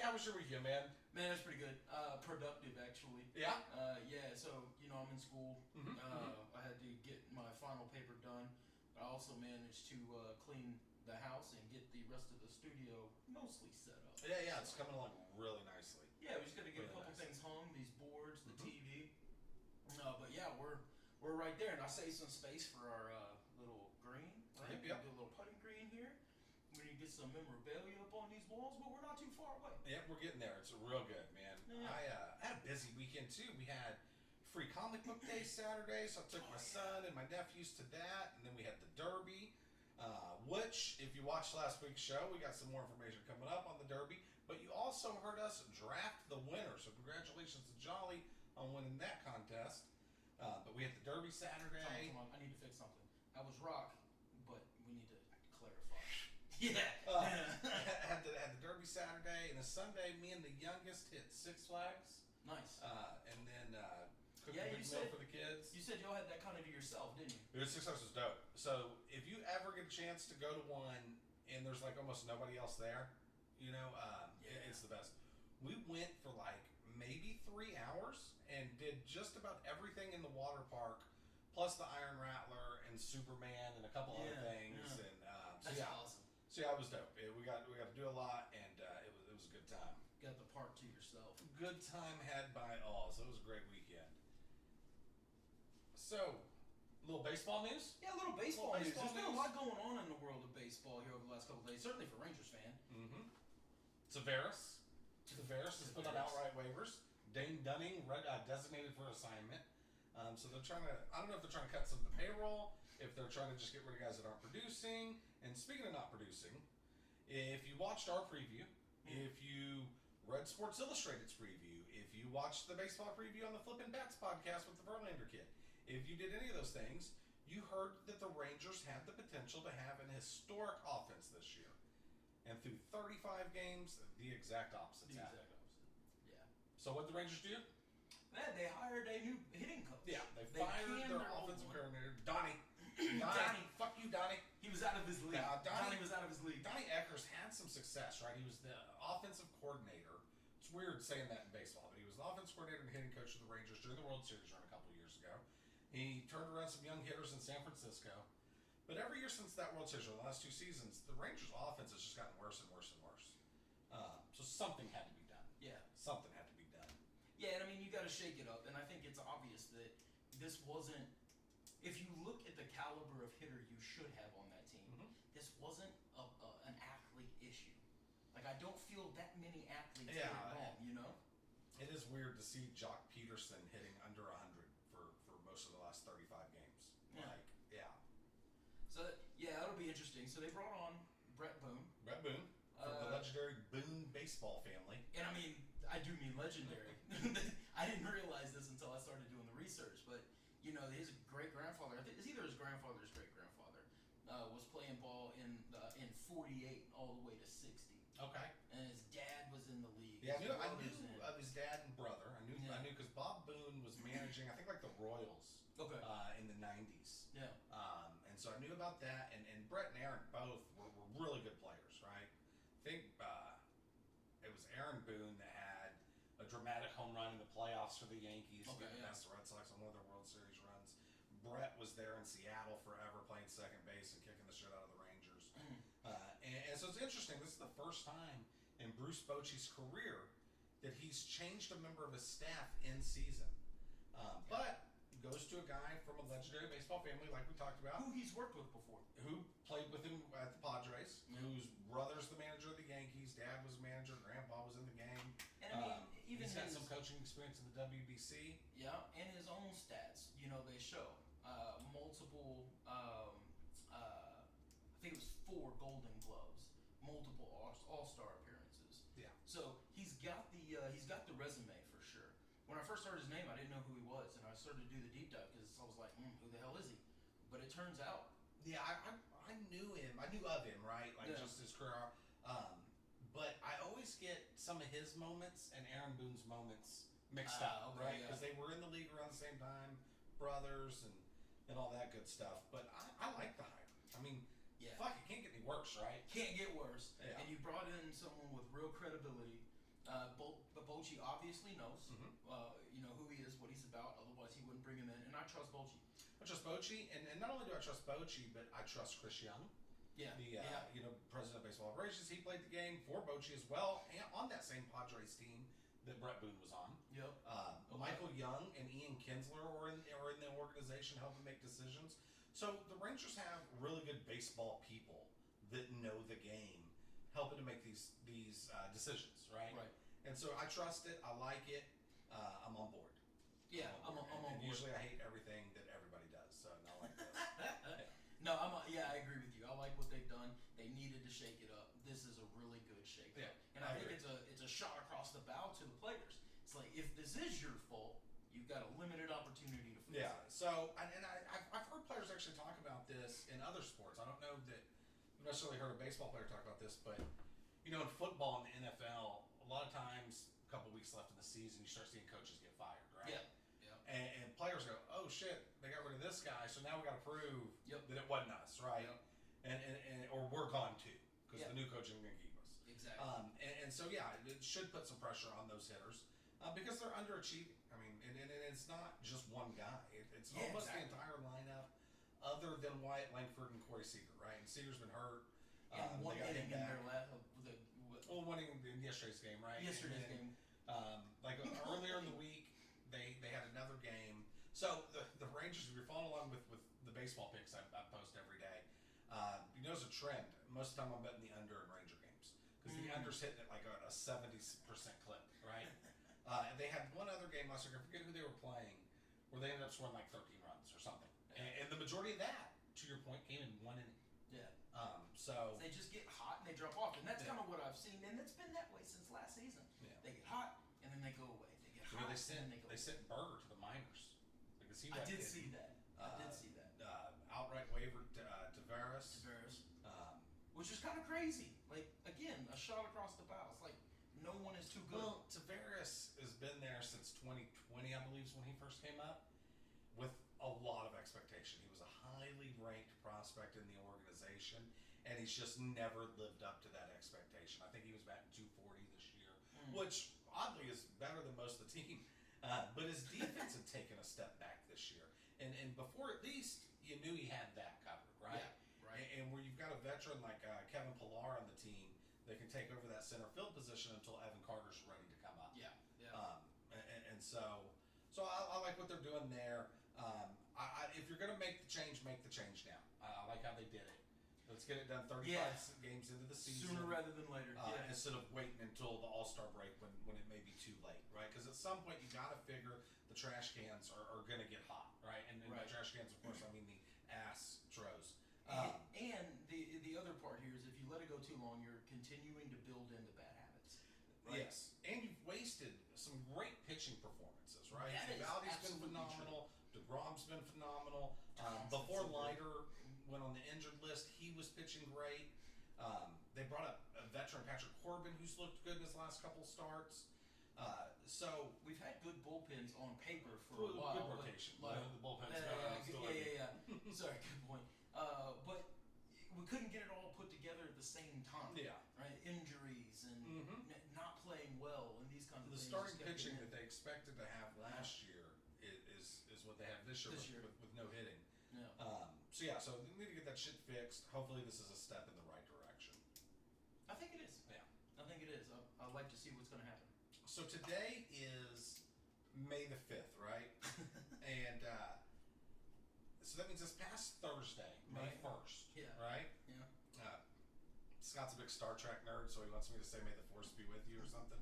how was your weekend, man? Man, that's pretty good. Productive, actually. Yeah? Yeah, so, I'm in school. I had to get my final paper done. But I also managed to clean the house and get the rest of the studio mostly set up. Yeah, it's coming along really nicely. Yeah, we just got to get a couple things hung, these boards, the TV. But yeah, we're right there. And I saved some space for our little green, right? Yep. We do a little putting green here. We need to get some memorabilia up on these walls, but we're not too far away. Yep, we're getting there. It's real good, man. Yeah. I had a busy weekend, too. We had free comic book day Saturday, so I took my son and my nephews to that, and then we had the Derby, which, if you watched last week's show, we got some more information coming up on the Derby, but you also heard us draft the winner, so congratulations to Jolly on winning that contest. But we had the Derby Saturday. Come on, I need to fix something. I was rock, but we need to clarify. Yeah. Had the Derby Saturday, and a Sunday, me and the youngest hit Six Flags. Nice. And then cooked a big meal for the kids. You said y'all had that kind of to yourself, didn't you? Six Flags was dope. So if you ever get a chance to go to one and there's like almost nobody else there, it's the best. We went for like maybe 3 hours and did just about everything in the water park, plus the Iron Rattler and Superman and a couple other things. Yeah. And That's awesome. So yeah, it was dope. We got to do a lot, and it was a good time. Got the park to yourself. Good time had by all. So it was a great weekend. So, a little baseball news? Yeah, a little baseball news. There's been a lot going on in the world of baseball here over the last couple of days. Certainly for Rangers fan. Mm-hmm. Tavares has put on outright waivers. Dane Dunning designated for assignment. So they're trying to, I don't know if they're trying to cut some of the payroll, if they're trying to just get rid of guys that aren't producing. And speaking of not producing, if you watched our preview, if you read Sports Illustrated's preview, if you watched the baseball preview on the Flippin' Bats podcast with the Verlander kid, if you did any of those things, you heard that the Rangers had the potential to have an historic offense this year. And through 35 games, the exact opposite happened. Yeah. So what did the Rangers do? Man, they hired a new hitting coach. Yeah, they fired their offensive coordinator, Donnie. Fuck you, Donnie. He was out of his league. Donnie was out of his league. Donnie Eckers had some success, right? He was the offensive coordinator. It's weird saying that in baseball, but he was the offensive coordinator and hitting coach of the Rangers during the World Series run a couple of years ago. He turned around some young hitters in San Francisco. But every year since that World Series, or the last 2 seasons, the Rangers' offense has just gotten worse and worse and worse. So something had to be done. Yeah. Something had to be done. Yeah, and I mean, you got to shake it up. And I think it's obvious that this wasn't, if you look at the caliber of hitter you should have on that team, this wasn't an athlete issue. Like, I don't feel that many athletes get it wrong, you know? It is weird to see Jock Peterson hitting under 100 for most of the last 35 games. Yeah. So, yeah, that'll be interesting. So they brought on Brett Boone. From the legendary Boone baseball family. And I mean, I do mean legendary. I didn't realize this until I started doing the research, but his great-grandfather, I think it's either his grandfather or his great-grandfather, was playing ball in 48 all the way to 60. Okay. And his dad was in the league. Yeah, I knew of his dad and brother. I knew because Bob Boone was managing, I think, like the Royals. Okay. In the 90s. Yeah. And so I knew about that, and Brett and Aaron both were really good players, right? I think it was Aaron Boone that had a dramatic home run in the playoffs for the Yankees, against the Red Sox on one of their World Series runs. Brett was there in Seattle forever playing second base and kicking the shit out of the Rangers. And so it's interesting. This is the first time in Bruce Bochy's career that he's changed a member of his staff in season. But goes to a guy from a legendary baseball family like we talked about. Who he's worked with before. Who played with him at the Padres, whose brother's the manager of the Yankees, dad was manager, grandpa was in the game. And I mean, even he's had some coaching experience in the WBC. Yeah, and his own stats, they show. Multiple, I think it was 4 Golden Gloves, multiple All-Star appearances. Yeah. So he's got the resume for sure. When I first heard his name, I didn't know who he was, and I started to do the deep dive because I was like, who the hell is he? But it turns out. Yeah, I knew him. I knew of him, right? Just his career. But I always get some of his moments and Aaron Boone's moments mixed up, right? Because they were in the league around the same time, brothers and all that good stuff. But I like the hire. I mean, fuck, it can't get any worse, right? Can't get worse. Yeah. And you brought in someone with real credibility. Bochy obviously knows, Mhm. who he is, what he's about. Otherwise, he wouldn't bring him in. And I trust Bochy. I trust Bochy, and not only do I trust Bochy, but I trust Chris Young, Yeah. the president of baseball operations. He played the game for Bochy as well, and on that same Padres team that Brett Boone was on. Yep. Michael Young and Ian Kinsler are in the organization helping make decisions. So the Rangers have really good baseball people that know the game, helping to make these decisions, right? Right. And so I trust it. I like it. I'm on board. Yeah, I'm on board. Usually I hate everything that everybody does, so not like this. No, I agree with you. I like what they've done. They needed to shake it up. This is a really good shake up. Yeah, And I think it's a shot across the bow to the players. It's like, if this is your fault, you've got a limited opportunity to fix Yeah. it. So I've heard players actually talk about this in other sports. I don't know that I've necessarily heard a baseball player talk about this, but in football and the NFL, a lot of times, a couple weeks left in the season, you start seeing coaches get fired, right? Yeah. And players go, oh shit, they got rid of this guy, so now we got to prove Yep. that it wasn't us, right? Yep. And or we're gone too, because Yeah. the new coach isn't going to keep us. Exactly. And so yeah, it should put some pressure on those hitters because they're underachieving. I mean, and it's not just one guy; it's almost the entire lineup, other than Wyatt Langford and Corey Seager, right? And Seager's been hurt. And one they got inning him in their back. winning In yesterday's game, right? yesterday's And then, game. Like earlier in the week, they had another game. So the Rangers, if you're following along with the baseball picks I post every day, you notice a trend. Most of the time I'm betting the under in Ranger games because the under's hitting at like a 70% clip, right? And they had one other game last week, I forget who they were playing, where they ended up scoring like 13 runs or something. And the majority of that, to your point, came in one inning. Yeah. So They just get hot and they drop off. And that's kind of what I've seen. And it's been that way since last season. Yeah. They get hot and then they go away. They get hot they and then they go sent Berger to the minors. Because he I did kid. see that. Outright waiver Tavares. Which is kind of crazy. Like, again, a shot across the bow. It's like no one is too good. Well, Tavares has been there since 2020, I believe, is when he first came up, with a lot of expectation. He was a highly ranked prospect in the organization, and he's just never lived up to that expectation. I think he was batting 240 this year, which oddly is better than most of the team. But his defense had taken a step back this year, and before at least you knew he had that covered, right? Yeah, right. And where you've got a veteran like Kevin Pillar on the team that can take over that center field position until Evan Carter's ready to come up. Yeah. And so I like what they're doing there. If you're going to make the change now. I like how they did it. Let's get it done 35 games into the season. Sooner rather than later. Instead of waiting until the All-Star break when it may be too late, right? Because at some point you got to figure the trash cans are going to get hot, right? And by trash cans, of course, I mean the Astros. And the other part here is if you let it go too long, you're continuing to build into bad habits. Right? Yes, and you've wasted some great pitching performances, right? That is Valdi's been absolutely phenomenal. DeGrom's been phenomenal. Before Leiter went on the injured list, he was pitching great. They brought up a veteran, Patrick Corbin, who's looked good in his last couple starts. So we've had good bullpens on paper for a while. Good rotation. The bullpen's Sorry, good point. But we couldn't get it all put together at the same time. Yeah. Right? Injuries and not playing well and these kinds of the things. The starting pitching that they expected to have last year is what they have this year. With no hitting. Yeah. So they need to get that shit fixed. Hopefully this is a step in the right direction. I think it is. Yeah. I think it is. I'd like to see what's going to happen. So today is May the 5th, right? And so that means this past Thursday, May 1st, right? Yeah. Scott's a big Star Trek nerd, so he wants me to say May the Force be with you or something.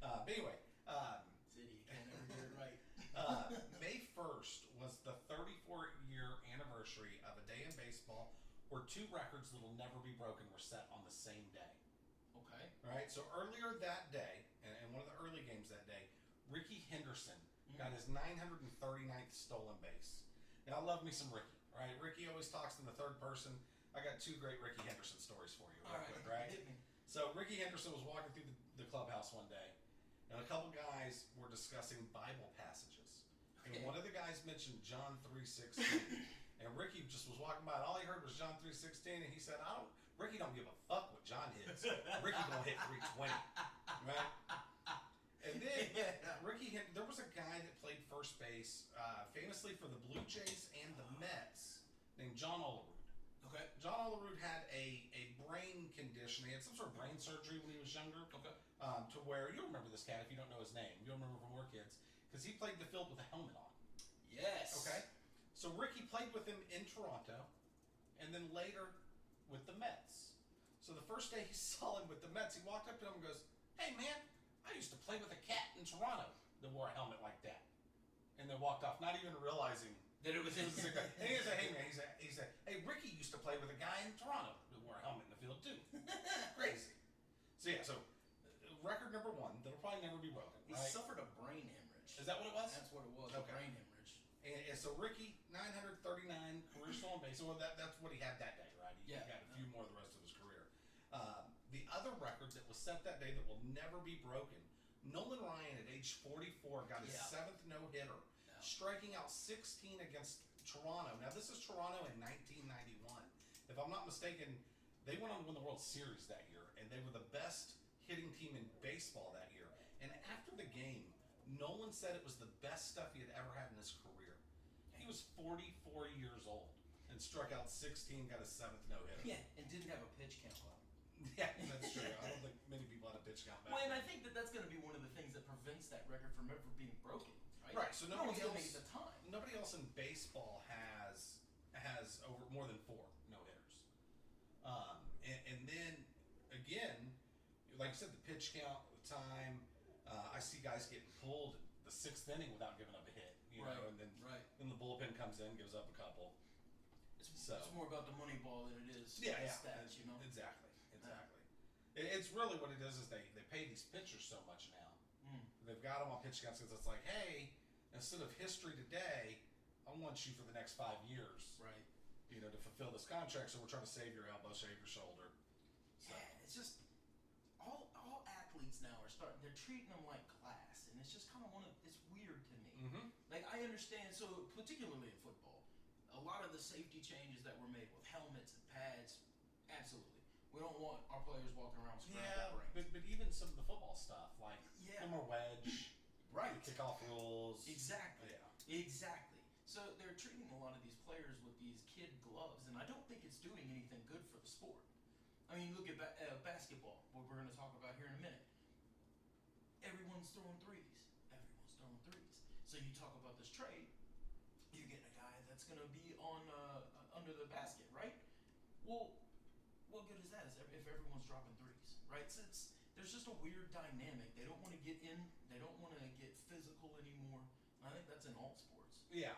But anyway. City, you can't ever get it right. May 1st was the 34-year anniversary of a day in baseball where two records that will never be broken were set on the same day. Okay. Right? So earlier that day, and one of the early games that day, Ricky Henderson got his 939th stolen base. Now, I love me some Ricky, right? Ricky always talks in the third person. I got two great Ricky Henderson stories for you real quick, right? Hit me. So Ricky Henderson was walking through the clubhouse one day, and a couple guys were discussing Bible passages. And one of the guys mentioned John 3:16. And Ricky just was walking by, and all he heard was John 3:16, and he said, Ricky don't give a fuck what John hits. Ricky gonna hit 320, right? first base, famously for the Blue Jays and the Mets, named John Olerud. Okay. John Olerud had a brain condition. He had some sort of brain surgery when he was younger. Okay. To where you'll remember this cat if you don't know his name. You'll remember from War Kids because he played the field with a helmet on. Yes. Okay. So Ricky played with him in Toronto, and then later with the Mets. So the first day he saw him with the Mets, he walked up to him and goes, "Hey man, I used to play with a cat in Toronto that wore a helmet like that," and then walked off, not even realizing that it was him. And he said, "Hey man," he said, "Hey, Ricky used to play with a guy in Toronto that wore a helmet in the field too." Crazy. So record number 1 that'll probably never be broken. He right? suffered a brain hemorrhage. Is that what it was? That's what it was. Okay. A brain hemorrhage. And so Ricky, 939 career stolen base. So that's what he had that day, right? He got a few more the rest of his career. The other record that was set that day that will never be broken, Nolan Ryan at age 44 got his 7th no-hitter, striking out 16 against Toronto. Now this is Toronto in 1991. If I'm not mistaken, they went on to win the World Series that year, and they were the best hitting team in baseball that year. And after the game, Nolan said it was the best stuff he had ever had in his career. He was 44 years old and struck out 16, got his 7th no-hitter. Yeah, and didn't have a pitch count on. Yeah, that's true. I don't think many people had a pitch count back Well, and then. I think that's going to be one of the things that prevents that record from ever being broken, right? Right, so nobody going to else, make it the time. nobody else in baseball has over more than 4 no-hitters. And then, again, like you said, the pitch count, the time, I see guys getting pulled the 6th inning without giving up a hit, you know, and then the bullpen comes in, gives up a couple. It's more about the money ball than it is stats, you know? Exactly. It's really what it is they pay these pitchers so much now. They've got them on pitch counts because it's like, hey, instead of history today, I want you for the next 5 years. Right. You know, to fulfill this contract, so we're trying to save your elbow, save your shoulder. So. Yeah, it's just all athletes now they're treating them like class, and it's just kind of it's weird to me. Mm-hmm. Like I understand, so particularly in football, a lot of the safety changes that were made with helmets and pads, absolutely. We don't want our players walking around scrambled brains. But even some of the football stuff, like no more wedge, right? Kickoff rules, exactly. Yeah, exactly. So they're treating a lot of these players with these kid gloves, and I don't think it's doing anything good for the sport. I mean, look at basketball, what we're going to talk about here in a minute. Everyone's throwing threes. So you talk about this trade, you're getting a guy that's going to be on under the basket, right? Well, what good is that if everyone's dropping threes, right? So there's just a weird dynamic. They don't want to get in. They don't want to get physical anymore. I think that's in all sports. Yeah,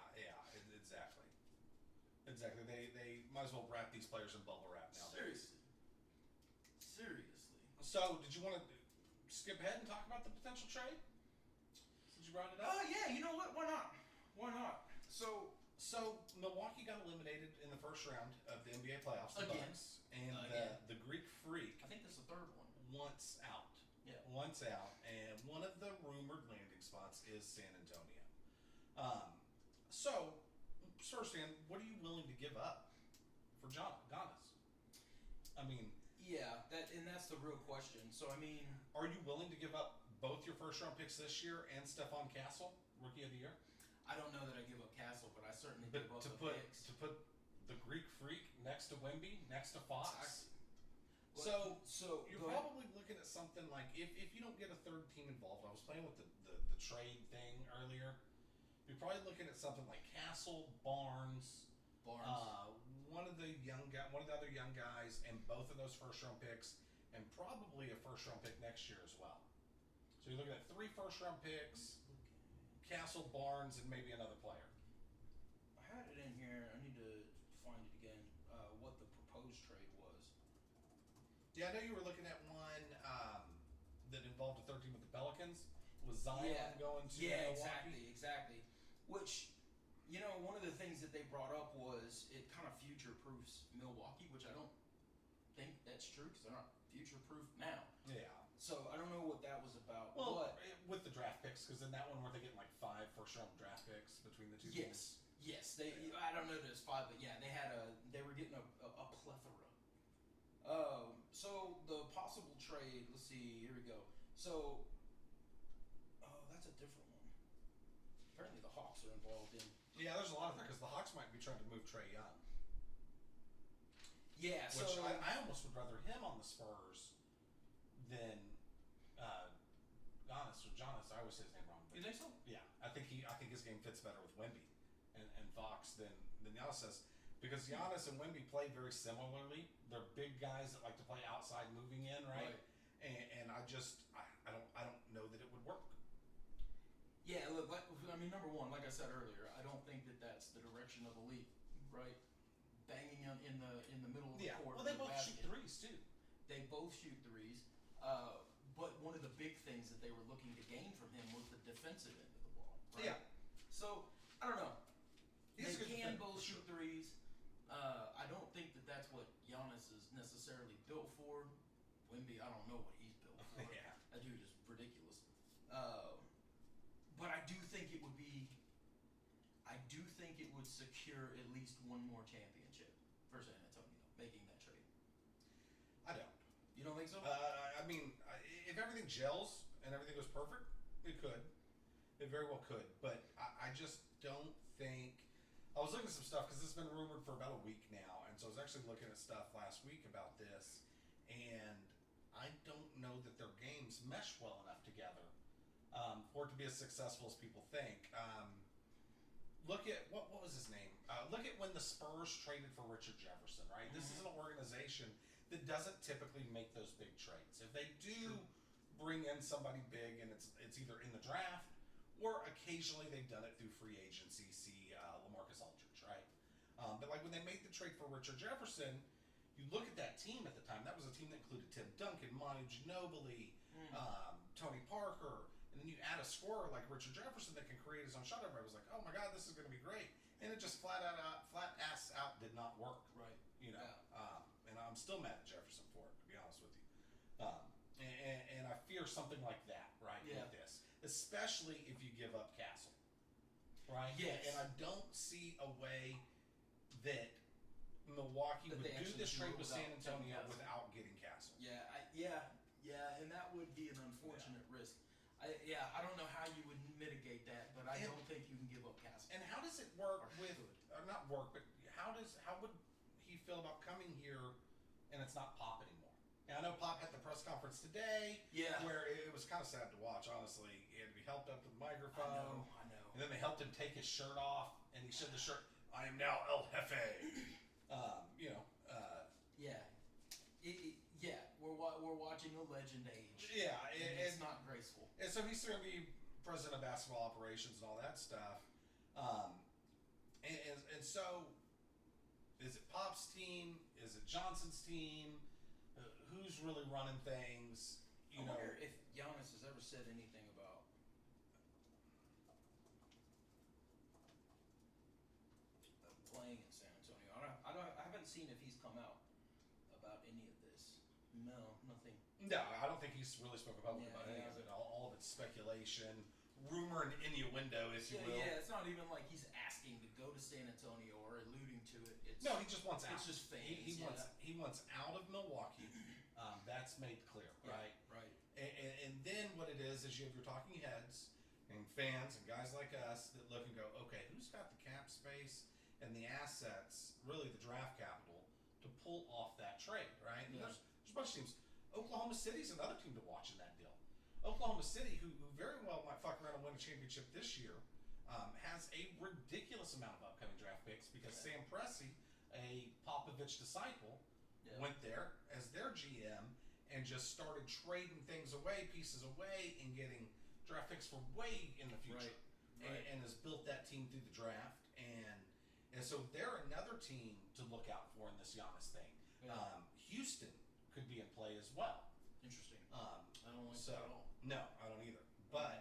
exactly. They might as well wrap these players in bubble wrap now. Seriously. So, did you want to skip ahead and talk about the potential trade? Since you brought it up. Oh yeah, you know what? Why not? So Milwaukee got eliminated in the first round of the NBA playoffs. The Again. Bucks, and the Greek Freak. I think that's the third one. Wants out. Yeah. Wants out, and one of the rumored landing spots is San Antonio. So, first, Stan, what are you willing to give up for Giannis? I mean, yeah, that's the real question. So, I mean, are you willing to give up both your first-round picks this year and Stephon Castle, Rookie of the Year? I don't know that I give up Castle, but I certainly give up the picks. To put the Greek Freak next to Wemby, next to Fox. Well, so you're probably looking at something like if you don't get a third team involved. I was playing with the trade thing earlier. You're probably looking at something like Castle, Barnes, one of the other young guys, and both of those first-round picks, and probably a first-round pick next year as well. So you're looking at 3 first-round picks, Castle, Barnes, and maybe another player. I had it in here. I need to find it again. What the proposed trade was. Yeah, I know you were looking at one that involved a third team with the Pelicans. Was Zion going to Milwaukee? Exactly. Which, you know, one of the things that they brought up was it kind of future-proofs Milwaukee, which I don't think that's true because they're not future-proof now. Yeah. So I don't know what that was about. Well, with the draft picks, because in that one, weren't they getting like 5 first-round draft picks between the two teams? Yes. I don't know if there's 5, but yeah, they were getting a plethora. So the possible trade. Let's see. Here we go. So, that's a different one. Apparently, the the Hawks are involved in. Yeah, there's a lot of that because the Hawks might be trying to move Trae Young. Yeah, Which I almost would rather him on the Spurs than Giannis or Giannis. I always say his name wrong. You think so? Yeah, I think his game fits better with Wemby and Fox than Giannis does because Giannis and Wemby play very similarly. They're big guys that like to play outside, moving in, right? And I don't know that it would work. Yeah, look, I mean, number one, like I said earlier, I don't think that that's the direction of the league, right? Banging in the middle of the court. Well, they both shoot threes too. They both shoot threes, but one of the big things that they were looking to gain from him was the defensive end of the ball. Right? Yeah. So I don't know. They can both shoot threes. I don't think that that's what Giannis is necessarily built for. Wemby, I don't know what he's built for. Yeah. That dude is ridiculous. But I do think it would secure at least one more championship for San Antonio, making that trade. I don't. You don't think so? I mean, if everything gels and everything goes perfect, it could. It very well could. But I just don't think. I was looking at some stuff because this has been rumored for about a week now, and so I was actually looking at stuff last week about this, and I don't know that their games mesh well enough together for it to be as successful as people think. Look at what was his name? Look at when the Spurs traded for Richard Jefferson, right? Mm-hmm. This is an organization that doesn't typically make those big trades. If they do bring in somebody big, and it's either in the draft or occasionally they've done it through free agency. See LaMarcus Aldridge, right? But like when they made the trade for Richard Jefferson, you look at that team at the time. That was a team that included Tim Duncan, Manu Ginobili, Tony Parker. And then you add a scorer like Richard Jefferson that can create his own shot. Everybody was like, "Oh my God, this is going to be great," and it just flat ass out did not work. Right. You know, and I'm still mad at Jefferson for it, to be honest with you. And I fear something like that, right? Yeah. With this, especially if you give up Castle, right? Yes. And I don't see a way that Milwaukee would do this trade with San Antonio without getting Castle. Yeah, and that would be an unfortunate risk. I don't know how you would mitigate that, but I don't think you can give up Castle. And how does it work not work, but how would he feel about coming here and it's not Pop anymore? And I know Pop had the press conference today, where it was kind of sad to watch, honestly. He had to be helped up to the microphone. I know. And then they helped him take his shirt off, and he showed the shirt. I am now El Jefe. We're watching a legend age. Yeah, and it's not graceful. And so he's going to be president of basketball operations and all that stuff. And so, is it Pop's team? Is it Johnson's team? Who's really running things? I wonder if Giannis has ever said anything about playing in San Antonio. I haven't seen if he's come out about any of this. No, nothing. No, I don't think he's really spoken publicly about any of it. All of it's speculation, rumor, and innuendo, if you will. Yeah, it's not even like he's asking to go to San Antonio or alluding to it. No, he just wants out. It's just fans. He wants out of Milwaukee. That's made clear, right? Right. And then what it is you have your talking heads and fans and guys like us that look and go, okay, who's got the cap space and the assets, really the draft capital, to pull off that trade, right? And there's a bunch of teams. Oklahoma City's another team to watch in that deal. Oklahoma City, who very well might fuck around and win a championship this year, has a ridiculous amount of upcoming draft picks because Sam Presti, a Popovich disciple, went there as their GM and just started trading things away, pieces away, and getting draft picks for way in the future. Right. And has built that team through the draft. And so they're another team to look out for in this Giannis thing. Yeah. Houston could be in play as well. Interesting. I don't like that at all. No, I don't either. But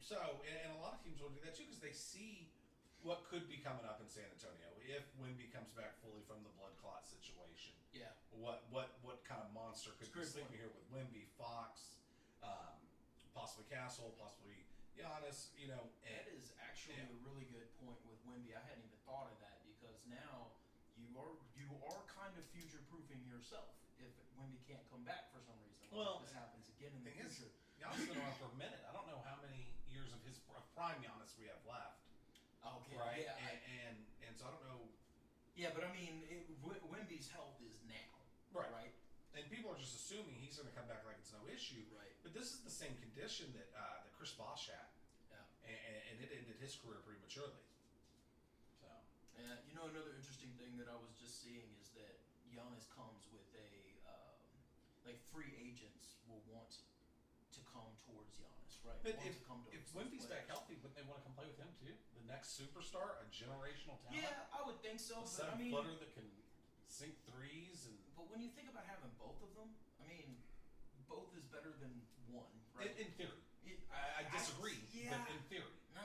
and a lot of teams will do that too because they see what could be coming up in San Antonio if Wemby comes back fully from the blood clot situation. Yeah. What kind of monster could be sleeping here with Wemby, Fox, possibly Castle, possibly Giannis? That is actually a really good point with Wemby. I hadn't even thought of that because now you are kind of future proofing yourself if Wemby can't come back for some reason. Well, this happens again in the future. Giannis has been around for a minute. I don't know how many years of his prime Giannis we have left. Okay. Right. Yeah. And so I don't know. Yeah, but I mean, Wemby's health is now. Right. Right. And people are just assuming he's going to come back like it's no issue. Right. But this is the same condition that Chris Bosh had. Yeah. And it ended his career prematurely. So. And another interesting thing that I was just seeing is that Giannis comes with a like free agents will want to come towards Giannis, right? But Want if to come towards Wemby's those back players. healthy, wouldn't they want to come play with him too? The next superstar, a generational talent. Yeah, I would think so. A But I mean, 7-footer that can sink threes and. but when you think about having both of them, I mean, both is better than one, right? In theory. I disagree, yeah. but in theory. No.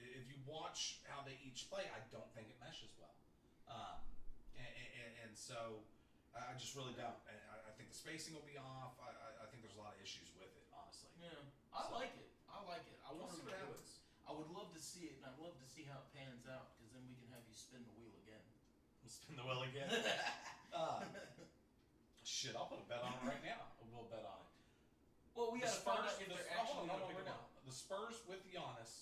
If you watch how they each play, I don't think it meshes well. And so I just really don't. And I think the spacing will be off. I think there's a lot of issues with it, honestly. Yeah, I like it. I We'll want see to what do it. happens. I would love to see it, and I'd love to see how it pans out, because then we can have you spin the wheel again. We'll spin the wheel again. Shit, I'll put a bet on it right now. We'll bet on it. Well, we The gotta find out Spurs- if the- they're hold actually on, gonna right pick him now. up. The Spurs with Giannis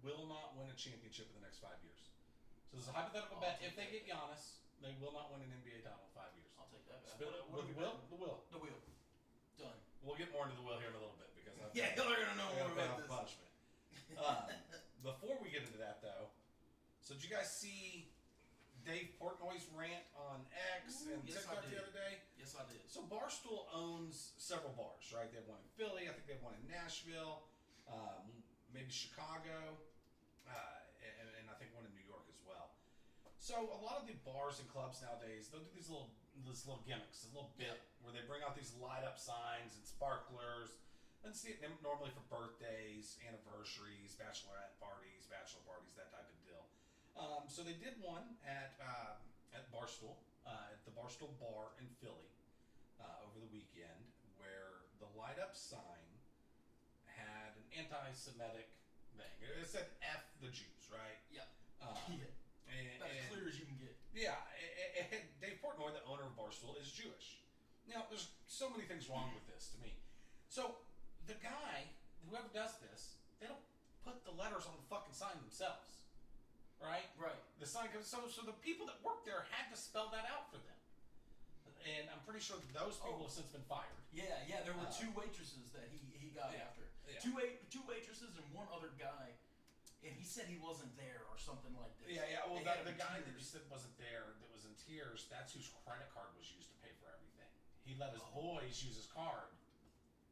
will not win a championship in the next 5 years. So this is a hypothetical I'll bet. take If they that get Giannis, they will not win an NBA title in 5 years. I'll take that. Spin it What with are we Will. betting? The Will. The wheel. Done. We'll get more into the Will here in a little bit because I've Yeah, y'all are gonna know I more gotta pay about off this. punishment. Before we get into that though, so did you guys see Dave Portnoy's rant on X Ooh, and yes, TikTok I the did. other day? Yes, I did. So Barstool owns several bars, right? They have one in Philly. I think they have one in Nashville, maybe Chicago, and I think one in New York as well. So a lot of the bars and clubs nowadays, they'll do these little gimmicks, a little bit where they bring out these light up signs and sparklers. And see it normally for birthdays, anniversaries, bachelorette parties, bachelor parties, that type of deal. So they did one at Barstool, at the Barstool Bar in Philly over the weekend, where the light up sign had an anti-Semitic thing. It said "F the Jews," right? Yeah. And About as clear as you can get. yeah, and Dave Portnoy, the owner of Barstool, is Jewish. Now, there's so many things wrong with this to me. So the guy, whoever does this, they don't put the letters on the fucking sign themselves, right? Right. The sign comes. So the people that work there had to spell that out for them, and I'm pretty sure that those people have since been fired. Yeah. There were two waitresses that he got after. Yeah. Two waitresses and one other guy, and he said he wasn't there or something like this. Yeah. Well, They had the him guy in that you tears. said wasn't there, that was in tears, that's whose credit card was used to pay for everything. He let his boys use his card.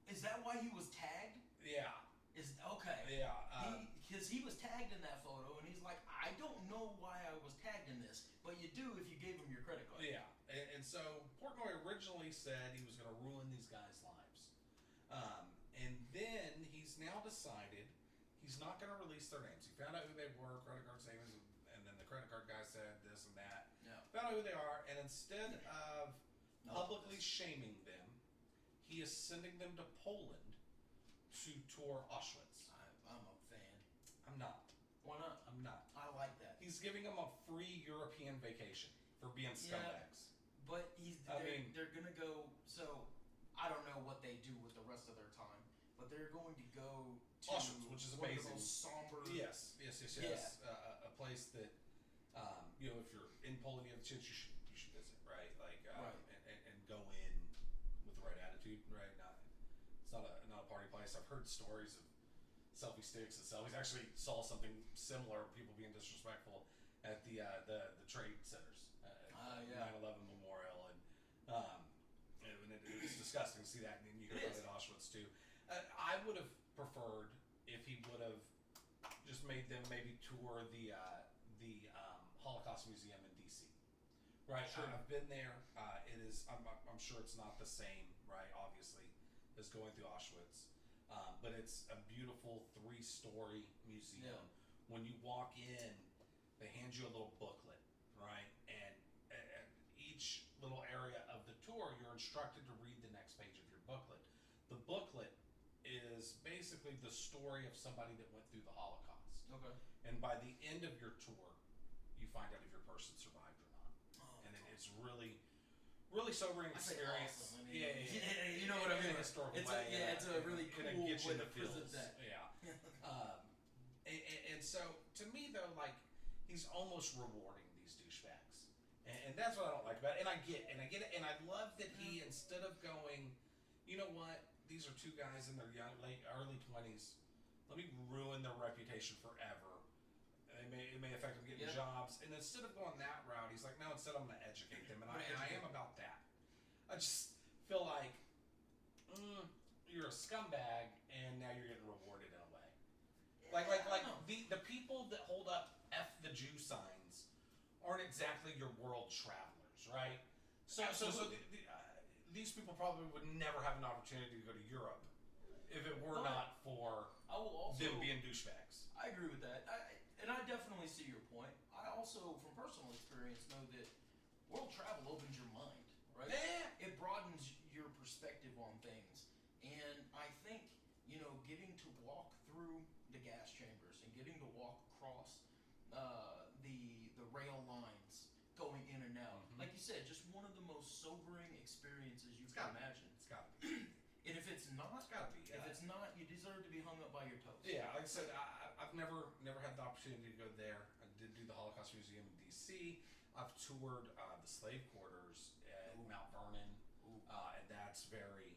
Is that why he was tagged? Yeah. Is okay. Yeah. Because he was tagged in that photo, and he's like, I don't know why I was tagged in this, but you do if you gave him your credit card. Yeah, and so Portnoy originally said he was going to ruin these guys' lives, and then he's now decided he's not going to release their names. He found out who they were, credit card savings, and then the credit card guy said this and that. Yeah. Found out who they are, and instead of publicly shaming them, he is sending them to Poland to tour Auschwitz. I'm a fan. I'm not. Why not? I'm not. I like that. He's giving them a free European vacation for being scumbags. But they're gonna go. So I don't know what they do with the rest of their time, but they're going to go to Auschwitz, which is one amazing. of those somber. Yes. Yeah. A place that, if you're in Poland, you have a chance, you should visit, right? Like, Right. And go in with the right attitude, right? It's not a party place. I've heard stories of selfie sticks and selfies. I actually saw something similar, people being disrespectful at the trade centers, at 9/11 Memorial, and it was disgusting to see that. And then you hear about it at Auschwitz too. I would have preferred if he would have just made them maybe tour the Holocaust Museum in DC. Right, Sure. I've been there. It is. I'm sure it's not the same, right? Obviously, as going through Auschwitz, but it's a beautiful 3-story museum. Yeah. When you walk in, they hand you a little booklet, right? And at each little area of the tour, you're instructed to read the next page of your booklet. The booklet is basically the story of somebody that went through the Holocaust. Okay. And by the end of your tour, you find out if your person survived or not. And it's really, really sobering I say experience. awesome. I mean, Yeah. You know what I mean? In a historical It's way. it's a really and it cool gets you way in to the present feels. that. Yeah. so to me though, like he's almost rewarding these douchebags, and that's what I don't like about it. And I get it, and I love that he instead of going, you know what, these are two guys in their early 20s. Let me ruin their reputation forever. It may affect them getting jobs, and instead of going that route, he's like, no. Instead, I'm going to educate them, and I am about that. I just feel like you're a scumbag, and now you're getting rewarded in a way. Like the people that hold up F the Jew signs aren't exactly your world travelers, right? So these people probably would never have an opportunity to go to Europe if it were not for them being douchebags. I agree with that. And I definitely see your point. I also, from personal experience, know that world travel opens your mind, right? Yeah. It broadens your perspective on things. And I think, getting to walk through the gas chambers and getting to walk across the rail lines going in and out. Mm-hmm. Like you said, just one of the most sobering experiences you can imagine. It's got to be. And if it's not, it's got to be. If it's not, you deserve to be hung up by your toes. Yeah, like I said, I've never had the opportunity to go there. I did do the Holocaust Museum in D.C. I've toured the slave quarters at Mount Vernon, and that's very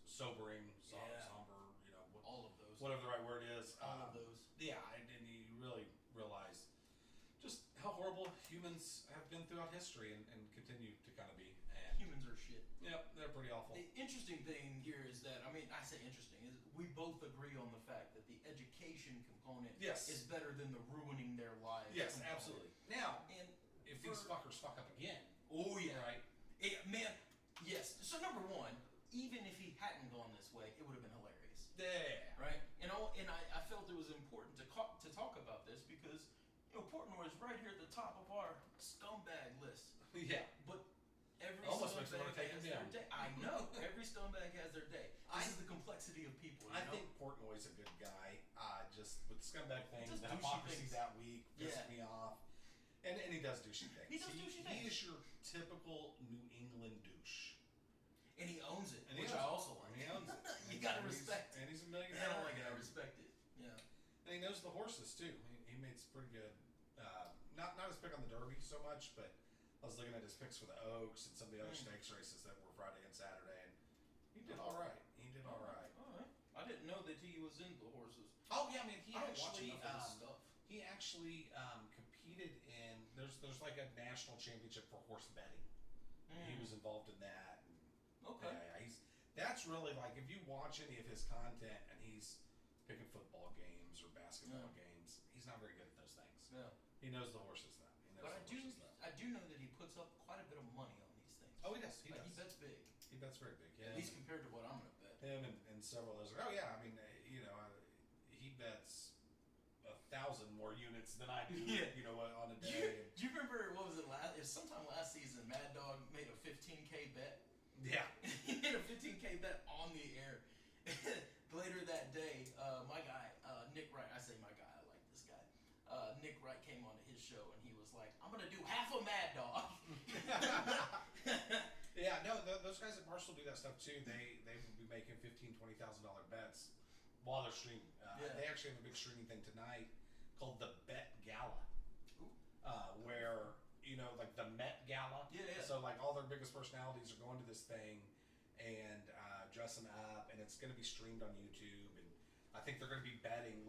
sobering, somber. All of those. Whatever the right word is. All of those. Yeah, and you really realize just how horrible humans have been throughout history and continue to kind of be. And humans are shit. Yep, they're pretty awful. The interesting thing here is that, I say interesting, is we both agree on the fact that the education component is better than the ruining their lives. Yes, component. Absolutely. Now, and if these fuckers fuck up again. Oh, yeah. Right? Man, yes. So, number one, even if he hadn't gone this way, it would have been hilarious. Yeah. Right? And I felt it was important to talk about this because, Portnoy is right here at the top of our scumbag list. Yeah. But every almost makes me scumbag want to take has him down. their day. I know. Every scumbag has their day. This is the complexity of people. I think Portnoy's a good guy. Just with the scumbag thing, the hypocrisy that week pissed me off. And he does douchey things. He does douchey things. He is your typical New England douche. And he owns it, and which I also like. He owns it. You gotta respect. And he's a millionaire. I don't like it. I respect it. Yeah. And he knows the horses too. He made some pretty good. Not his pick on the Derby so much, but I was looking at his picks for the Oaks and some of the other stakes races that were Friday and Saturday, and he did all right. All right. I didn't know that he was into horses. Oh yeah, he actually competed in. There's like a national championship for horse betting. He was involved in that. And, okay. Yeah, that's really like if you watch any of his content and he's picking football games or basketball games, he's not very good at those things. Yeah. He knows the horses though. But I do know that he puts up quite a bit of money on these things. Oh, he does. He does. He bets big. He bets very big. Yeah. At least compared to what I'm going to bet. Him and several others. Oh yeah, he bets 1,000 more units than I do. On a day. Do you remember what was it last? It was sometime last season. Mad Dog made a 15K bet. Yeah. He made a 15K bet on the air. Later that day, my guy Nick Wright. I say my guy. I like this guy. Nick Wright came on his show and he was like, "I'm gonna do half a Mad Dog." Yeah, no, those guys at Barstool do that stuff too. They will be making $15,000-$20,000 bets while they're streaming. They actually have a big streaming thing tonight called the Bet Gala, where like the Met Gala. Yeah. So like all their biggest personalities are going to this thing and dressing up, and it's going to be streamed on YouTube. And I think they're going to be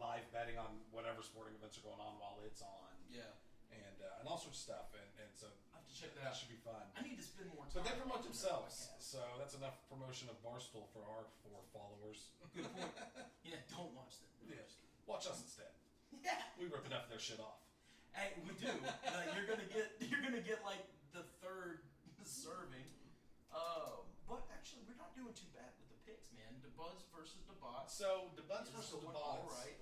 live betting on whatever sporting events are going on while it's on. Yeah. And all sorts of stuff. And so I have to check that out. Should be fun. I need to spend more time. But they promote themselves, so that's enough promotion of Barstool for our 4 followers. Good point. Yeah, don't watch them. Yeah. Watch us instead. Yeah. We rip enough of their shit off. Hey, we do. You're gonna get like the third serving. But actually, we're not doing too bad with the picks, man. daBudz versus daBudzEP. So daBudz versus daBudzEP. All right.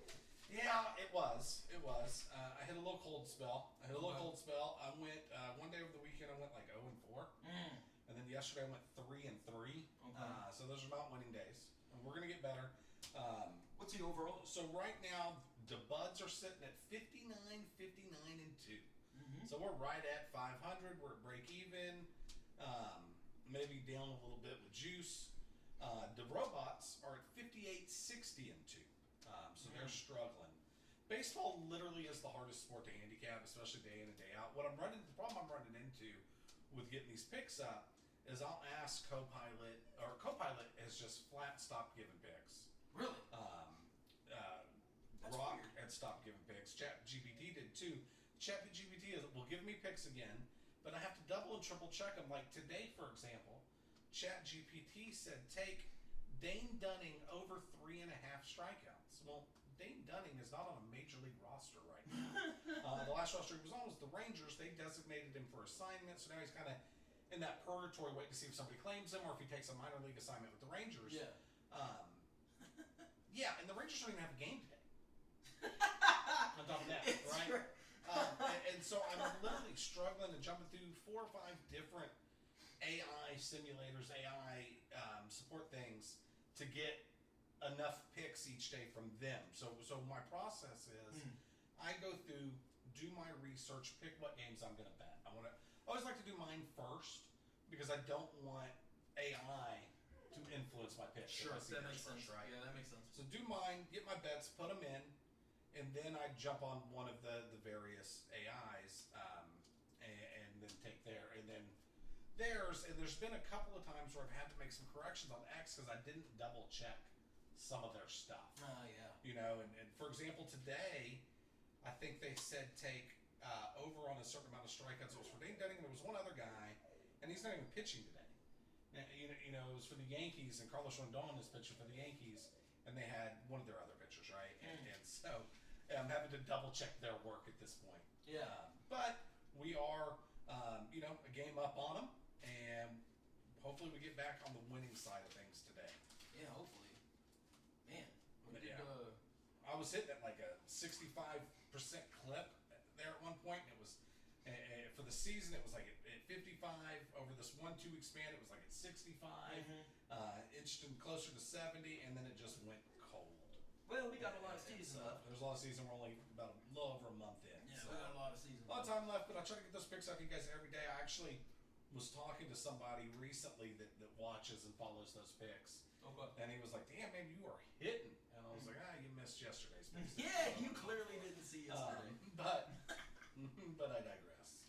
Yeah, it was. I hit a little cold spell. I went one day over the weekend. I went like 0-4, and then yesterday I went 3-3. Okay. So those are not winning days, and we're gonna get better. What's the overall? So right now, daBudz are sitting at 59-2. So we're right at 500. We're at break even. Maybe down a little bit with juice. daRobots are at 58-60-2. So they're struggling. Baseball literally is the hardest sport to handicap, especially day in and day out. The problem I'm running into with getting these picks up is I'll ask Copilot, or Copilot has just flat stopped giving picks. Really? Grok had stopped giving picks. ChatGPT did too. ChatGPT will give me picks again, but I have to double and triple check them. Like today, for example, ChatGPT said take Dane Dunning over 3.5 strikeouts. Well, Dane Dunning is not on a major league roster right now. The last roster he was on was the Rangers. They designated him for assignment, so now he's kind of in that purgatory waiting to see if somebody claims him or if he takes a minor league assignment with the Rangers. Yeah. Yeah, and the Rangers don't even have a game today. On top of that, right? And so I'm literally struggling and jumping through 4 or 5 different AI simulators, AI support things to get enough picks each day from them. So my process is I go through, do my research, pick what games I'm going to bet. I always like to do mine first because I don't want AI to influence my picks. Sure, that makes sense. Right? Yeah, that makes sense. So do mine, get my bets, put them in, and then I jump on one of the various AIs and then take and then theirs. And there's been a couple of times where I've had to make some corrections on X because I didn't double check some of their stuff. Oh, yeah. You know, and for example, today, I think they said take over on a certain amount of strikeouts. It was for Dane Dunning, and there was one other guy, and he's not even pitching today. Now, you know, it was for the Yankees, and Carlos Rondon is pitching for the Yankees, and they had one of their other pitchers, right? And so I'm having to double check their work at this point. Yeah. But we are, you know, a game up on them, and hopefully we get back on the winning side of things today. Yeah, hopefully. Man, I was hitting at like a 65% clip there at one point. And it was for the season. It was like at 55. Over this 1-2 week span, it was like at 65. Inched closer to 70, and then it just went cold. Well, we got a lot of season left. There's a lot of season. We're only about a little over a month in. Yeah, so we got a lot of season. A lot of time left, but I try to get those picks out to you guys every day. I actually was talking to somebody recently that watches and follows those picks. Okay. And he was like, "Damn, man, you are hitting." And I was like, "You missed yesterday's picks." Yeah, you clearly didn't see yesterday. But I digress.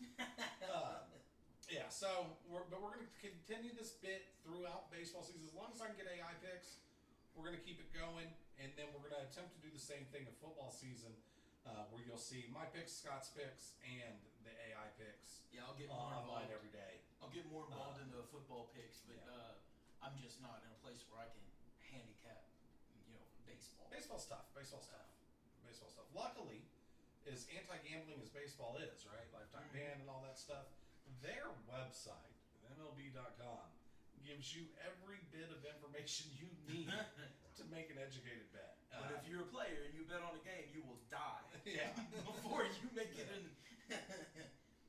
Yeah, so we're going to continue this bit throughout baseball season. As long as I can get AI picks, we're going to keep it going, and then we're going to attempt to do the same thing in football season, where you'll see my picks, Scott's picks, and the AI picks. Yeah, I'll get more online involved every day. I'll get more involved in the football picks, but I'm just not in a place where I can handicap, you know, baseball. Baseball's tough. Luckily, as anti-gambling as baseball is, right? Lifetime ban and all that stuff, their website, MLB.com, gives you every bit of information you need to make an educated bet. But if you're a player and you bet on a game, you will die. Yeah. Before you make it in.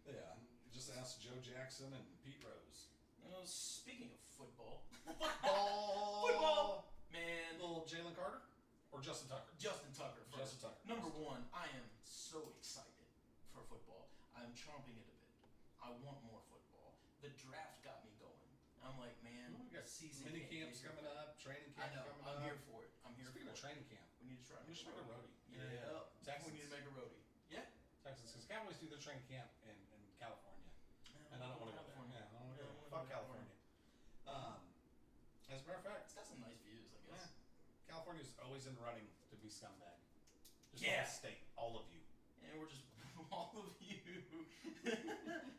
Yeah. Just ask Joe Jackson and Pete Rose. You know, speaking of football. Football! Man. Little Jalen Carter? Or Justin Tucker? Justin Tucker first. Justin Tucker. Number one, I am so excited for football. I'm chomping at a bit. I want more football. The draft got me going. I'm like, man, we got season mini camps coming up, training camp coming up. I'm here for it. Speaking of training camp, we need to try. We should make a roadie. Yeah. Texans. We need to make a roadie. Yeah. Texas, because Cowboys do their training camp in California. And I don't want to go there. Yeah, I don't want to go there. Fuck California. As a matter of fact, it's got some nice views, I guess. California's always in running to be scumbag. Just yeah. All state, all of you. And we're just all of you.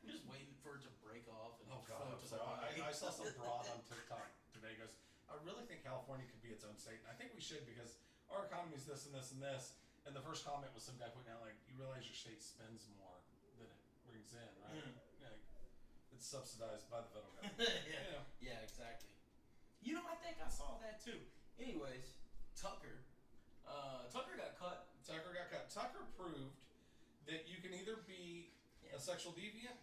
Just waiting for it to break off. And oh God! So I saw some broad on TikTok today. Goes, I really think California could be its own state, and I think we should because our economy is this and this and this. And the first comment was some guy putting out like, you realize your state spends more than it brings in, right? Like, it's subsidized by the federal government. Yeah. Yeah, exactly. You know, I think I saw that too. Anyways, Tucker got cut. Tucker proved that you can either be a sexual deviant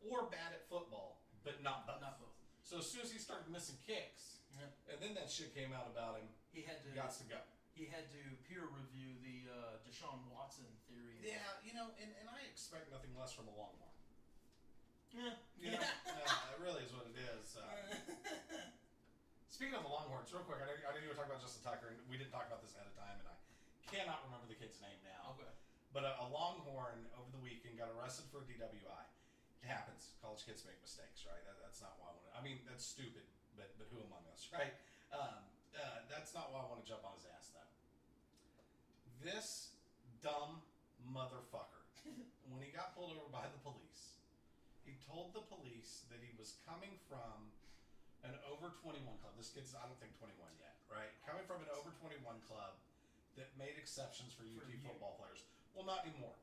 or bad at football, but not both. Not both. So as soon as he started missing kicks, and then that shit came out about him, he had to go. He had to peer review the Deshaun Watson theory. Yeah, you know, and I expect nothing less from a Longhorn. Yeah. You know, it really is what it is. Speaking of the Longhorns, real quick, I know you were talking about Justin Tucker, and we didn't talk about this ahead of time, and I cannot remember the kid's name now. Okay. But a Longhorn over the weekend got arrested for a DWI. It happens. College kids make mistakes, right? That's not why I want to. I mean, that's stupid, but who among us, right? That's not why I want to jump on his ass, though. This dumb motherfucker, when he got pulled over by the police, he told the police that he was coming from an over 21 club. This kid's, I don't think, 21 yet, right? Coming from an over 21 club that made exceptions for UT football players. Well, not anymore.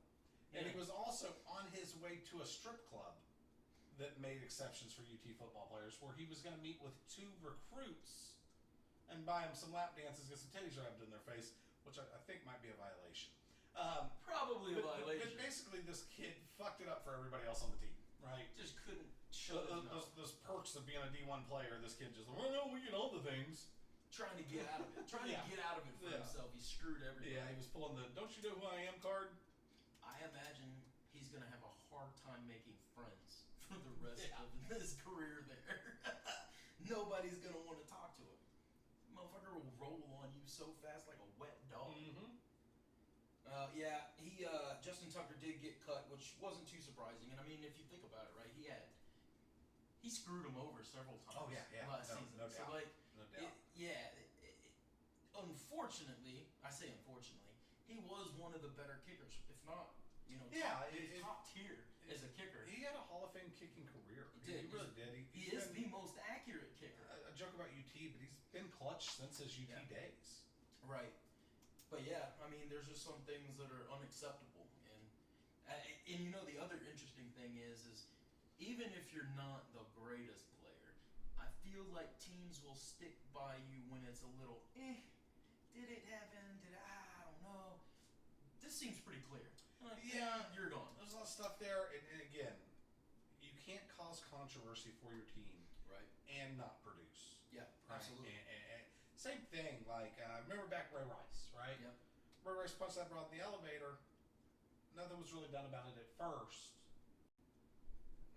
Yeah. And he was also on his way to a strip club that made exceptions for UT football players, where he was going to meet with 2 recruits and buy them some lap dances, get some titties rubbed in their face, which I think might be a violation. Probably a violation. But basically, this kid fucked it up for everybody else on the team, right? Just couldn't show those perks of being a D1 player. This kid just, well, no, we get all the things. Trying to get out of it. Trying to get out of it for himself. He screwed everybody. Yeah, he was pulling the "don't you know who I am" card. I imagine he's gonna have a hard time making friends for the rest of his career there. Nobody's gonna want to talk to him. Motherfucker will roll on you so fast like a wet dog. Mm-hmm. Justin Tucker did get cut, which wasn't too surprising. And I mean, if you think about it, right, he screwed him over several times. Oh yeah, last season. No so doubt. like, no doubt. Unfortunately, I say unfortunately, he was one of the better kickers, if not, top tier as a kicker. He had a Hall of Fame kicking career. He really did. He is the most accurate kicker. I joke about UT, but he's been clutch since his UT days. Right. But yeah, I mean, there's just some things that are unacceptable, and you know, the other interesting thing is even if you're not the greatest player, I feel like teams will stick by you when it's a little, did it happen? I don't know. This seems pretty clear. Like, you're gone. There's a lot of stuff there, and again, you can't cause controversy for your team, right, and not produce. Yeah, right? absolutely. And same thing. Like remember back Ray Rice, right? Yep. Ray Rice punched that broad in the elevator. Nothing was really done about it at first,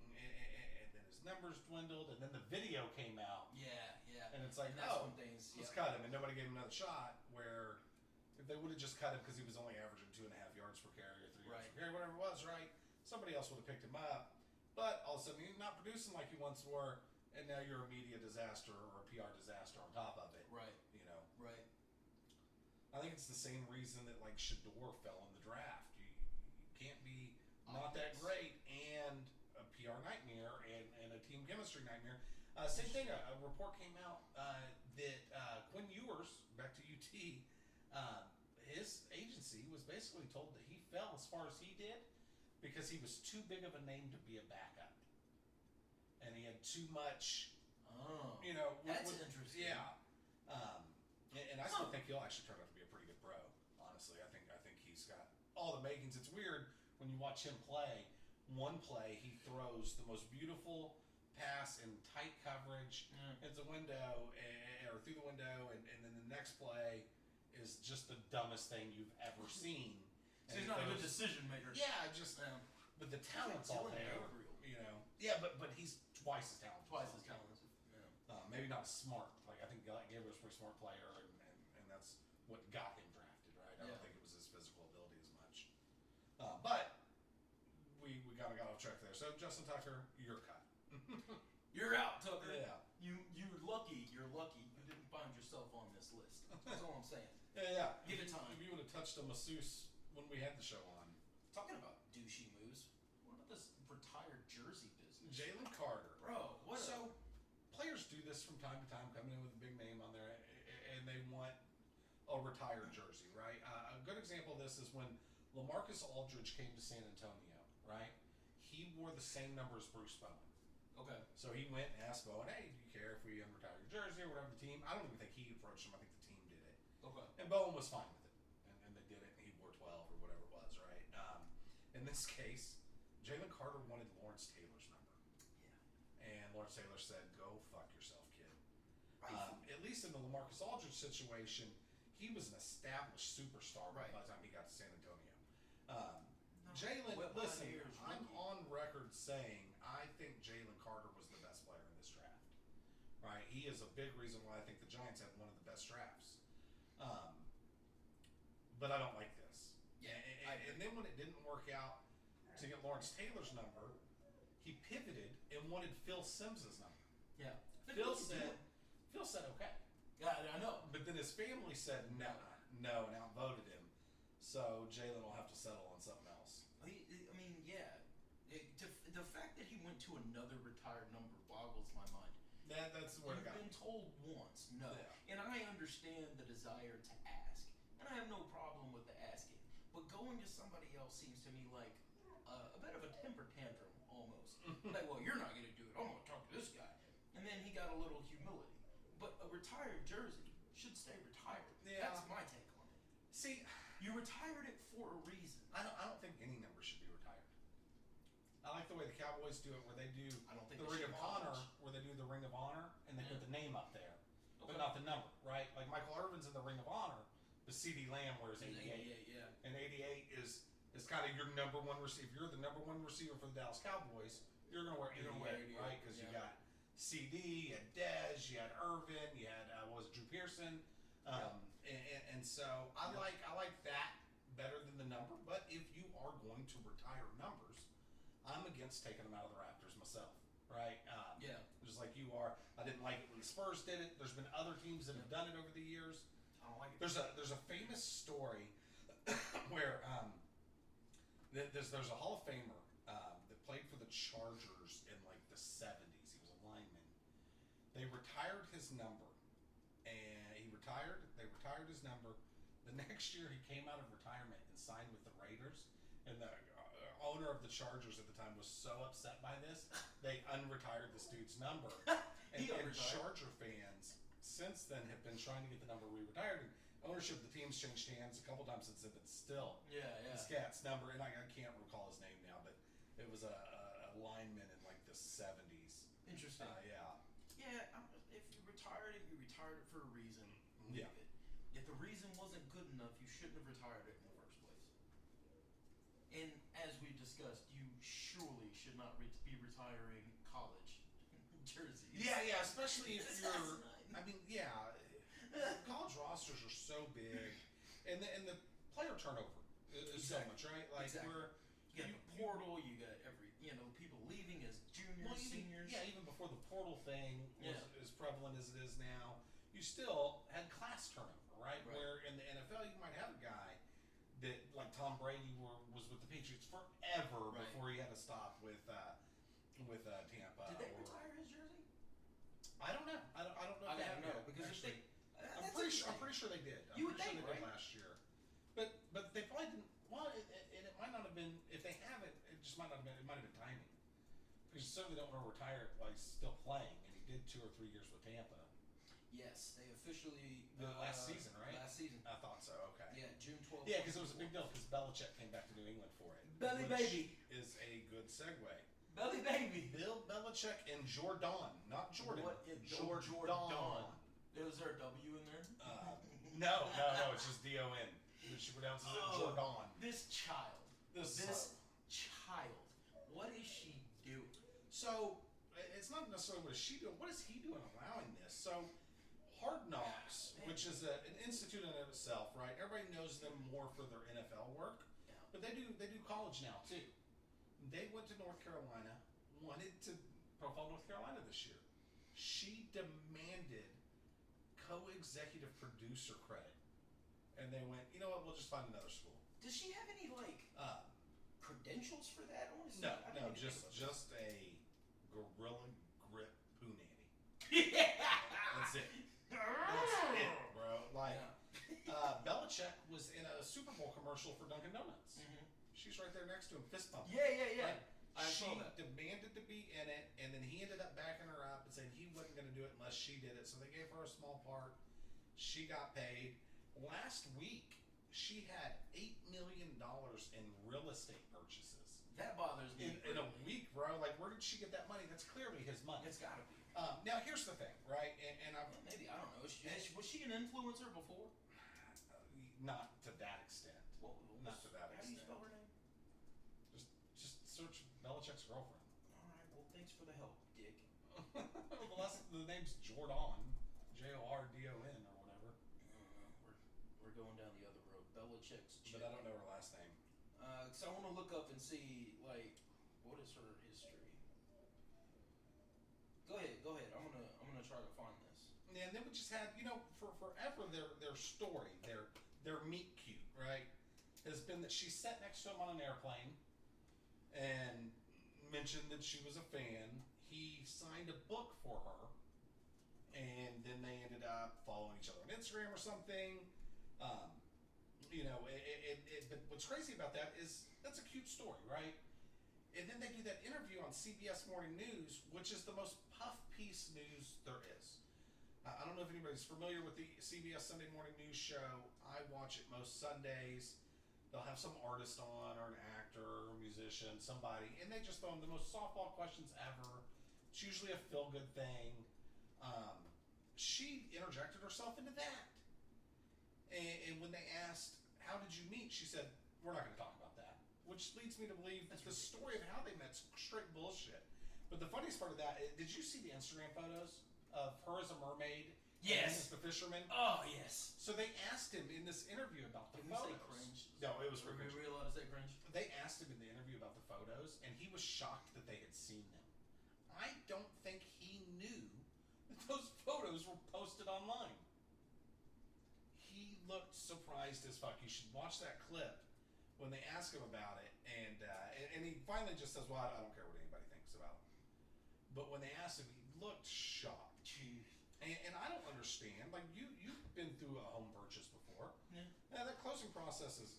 and then his numbers dwindled, and then the video came out. Yeah. And it's like, and that's when things, let's cut him, and nobody gave him another shot. Where if they would have just cut him because he was only averaging 2.5 yards per carry or 3 yards per carry, whatever it was, right? Somebody else would have picked him up. But all of a sudden, you're not producing like you once were, and now you're a media disaster or a PR disaster on top of it. Right. You know. Right. I think it's the same reason that like Shador fell in the draft. You can't be not that great and a PR nightmare and a team chemistry nightmare. Same thing. A report came out that Quinn Ewers, back to UT, his agency was basically told that he fell as far as he did because he was too big of a name to be a backup, and he had too much. Oh, you know, that's interesting. Yeah, and I still think he'll actually turn out to be a pretty good pro. Honestly, I think he's got all the makings. It's weird when you watch him play. One play, he throws the most beautiful pass in tight coverage into the window or through the window, and then the next play is just the dumbest thing you've ever seen. So he's not a good decision maker. Yeah, just but the talent's all there. You know. Yeah, but he's twice as talented. Yeah. Maybe not as smart. Like I think Gabriel's a pretty smart player, and that's what got him drafted, right? I don't think it was his physical ability as much. But we got off track there. So Justin Tucker, you're cut. You're out, Tucker. Yeah. You're lucky. You're lucky you didn't find yourself on this list. That's all I'm saying. Yeah. Give it time. If you would have touched a masseuse when we had the show on. Talking about douchey moves, what about this retired jersey business? Jalen Carter. Bro, what? So players do this from time to time, coming in with a big name on there, and they want a retired jersey, right? A good example of this is when LaMarcus Aldridge came to San Antonio, right? He wore the same number as Bruce Bowen. Okay. So he went and asked Bowen, hey, do you care if we retire your jersey or whatever the team? I don't even think he approached him. I think the team did it. Okay. And Bowen was fine with it. And they did it, and he wore 12 or whatever it was, right? In this case, Jalen Carter wanted Lawrence Taylor's number. Yeah. And Lawrence Taylor said, go fuck yourself, kid. At least in the LaMarcus Aldridge situation, he was an established superstar by the time he got to San Antonio. Jalen, listen, I'm on record saying I think Jalen Carter was the best player in this draft. Right? He is a big reason why I think the Giants had one of the best drafts. But I don't like this. Yeah, and And then when it didn't work out to get Lawrence Taylor's number, he pivoted and wanted Phil Simms' number. Yeah. Phil said okay. Yeah, I know. But then his family said no, and outvoted him. So Jalen will have to settle on something else. I mean, yeah. The fact that he went to another retired number boggles my mind. That's where You've been told once, no. Yeah. And I understand the desire to ask. And I have no problem with the asking. But going to somebody else seems to me like a bit of a temper tantrum, almost. Like, well, you're not going to do it. I'm going to talk to this guy. And then he got a little humility. But a retired jersey should stay retired. Yeah. That's my take on it. See, you retired it for a reason. I don't think any number should be retired. I like the way the Cowboys do it, where they do the Ring of Honor, where they do the Ring of Honor, and they put the name up there, but not the number, right? Like Michael Irvin's in the Ring of Honor, but CD Lamb wears 88. 88, yeah. And 88 is kind of your number one receiver. If you're the number one receiver for the Dallas Cowboys, you're going to wear 88, right? Because you got CD, you had Dez, you had Irvin, you had Drew Pearson, and so I like that better than the number. But if you are going to retire numbers, I'm against taking them out of the Raptors myself, right? Just like you are. I didn't like it when the Spurs did it. There's been other teams that have done it over the years. I don't like it. There's a famous story where there's a Hall of Famer that played for the Chargers in like the 70s. He was a lineman. They retired his number, and he retired. They retired his number. The next year, he came out of retirement and signed with the Raiders. And the owner of the Chargers at the time was so upset by this, they unretired this dude's number. And Charger fans since then have been trying to get the number re-retired. And ownership of the team's changed hands a couple times since then, but still, this cat's number, and I can't recall his name now, but it was a lineman in like the 70s. Interesting. If you retired it, you retired it for a reason. Leave it. If the reason wasn't good enough, you shouldn't have retired it in the first place. And as we discussed, you surely should not be retiring college jerseys. Yeah, especially if you're. I mean, college rosters are so big, and the player turnover is so much, right? Like you got the portal, you got people leaving as juniors, seniors. Even before the portal thing was as prevalent as it is now, you still had class turnover, right? Where in the NFL you might have a guy that, like Tom Brady, was with the Patriots forever before he had to stop with Tampa. Did they retire his jersey? I don't know. I don't know. I don't know because actually, I'm pretty sure they did. You would think, right? Last year, but they probably didn't. Well, and it might not have been. If they have it, it just might not have been. It might have been timing, because you certainly don't want to retire it while he's still playing, and he did 2 or 3 years with Tampa. Yes, they officially last season, right? Last season, I thought so. Okay. Yeah, June 12th. Yeah, because it was a big deal because Belichick came back to New England for it. Belly baby is a good segue. Belly baby. Bill Belichick and Jordan, not Jordan. What is Jordan? Is there a W in there? No. It's just D-O-N. She pronounces it Jordan. This child. Child. What is she doing? So it's not necessarily what is she doing. What is he doing allowing this? So Hard Knocks, which is an institute in and of itself, right? Everybody knows them more for their NFL work, but they do college now too. They went to North Carolina, wanted to profile North Carolina this year. She demanded co-executive producer credit, and they went, you know what? We'll just find another school. Does she have any credentials for that? No, just a gorilla grip poo nanny. That's it. That's it, bro. Like, Belichick was in a Super Bowl commercial for Dunkin' Donuts. Mm-hmm. She's right there next to him, fist pumping. Yeah. Right? She demanded to be in it, and then he ended up backing her up and saying he wasn't going to do it unless she did it. So they gave her a small part. She got paid. Last week, she had $8 million in real estate purchases. That bothers me. In a week, bro. Like, where did she get that money? That's clearly his money. It's got to be. Now, here's the thing, right? And maybe, I don't know. Was she an influencer before? Not to that extent. Not to that extent. How do you spell her name? Just search Belichick's girlfriend. All right. Well, thanks for the help, Dick. The name's Jordan, Jordon or whatever. We're going down the other road. Belichick's chick. But I don't know her last name. So I want to look up and see, like, what is her history? Go ahead. I'm gonna try to find this. And then we just had, for forever their story, their meet cute, right, has been that she sat next to him on an airplane and mentioned that she was a fan. He signed a book for her, and then they ended up following each other on Instagram or something. But what's crazy about that is that's a cute story, right? And then they do that interview on CBS Morning News, which is the most puff piece news there is. I don't know if anybody's familiar with the CBS Sunday Morning News show. I watch it most Sundays. They'll have some artist on, or an actor, or a musician, somebody, and they just throw them the most softball questions ever. It's usually a feel-good thing. She interjected herself into that. And when they asked, how did you meet? She said, we're not going to talk about that. Which leads me to believe that the story of how they met is straight bullshit. But the funniest part of that, did you see the Instagram photos of her as a mermaid? Yes. And the fisherman? Oh, yes. So they asked him in this interview about the Can photos. we say cringe? No, it was for cringe. cringe. Are we allowed to say cringe? They asked him in the interview about the photos, and he was shocked that they had seen them. I don't think he knew that those photos were posted online. He looked surprised as fuck. You should watch that clip when they ask him about it, and he finally just says, well, I don't care what anybody thinks about him. But when they asked him, he looked shocked. Jeez. And I don't understand. Like, you've been through a home purchase before. Yeah. Now, that closing process is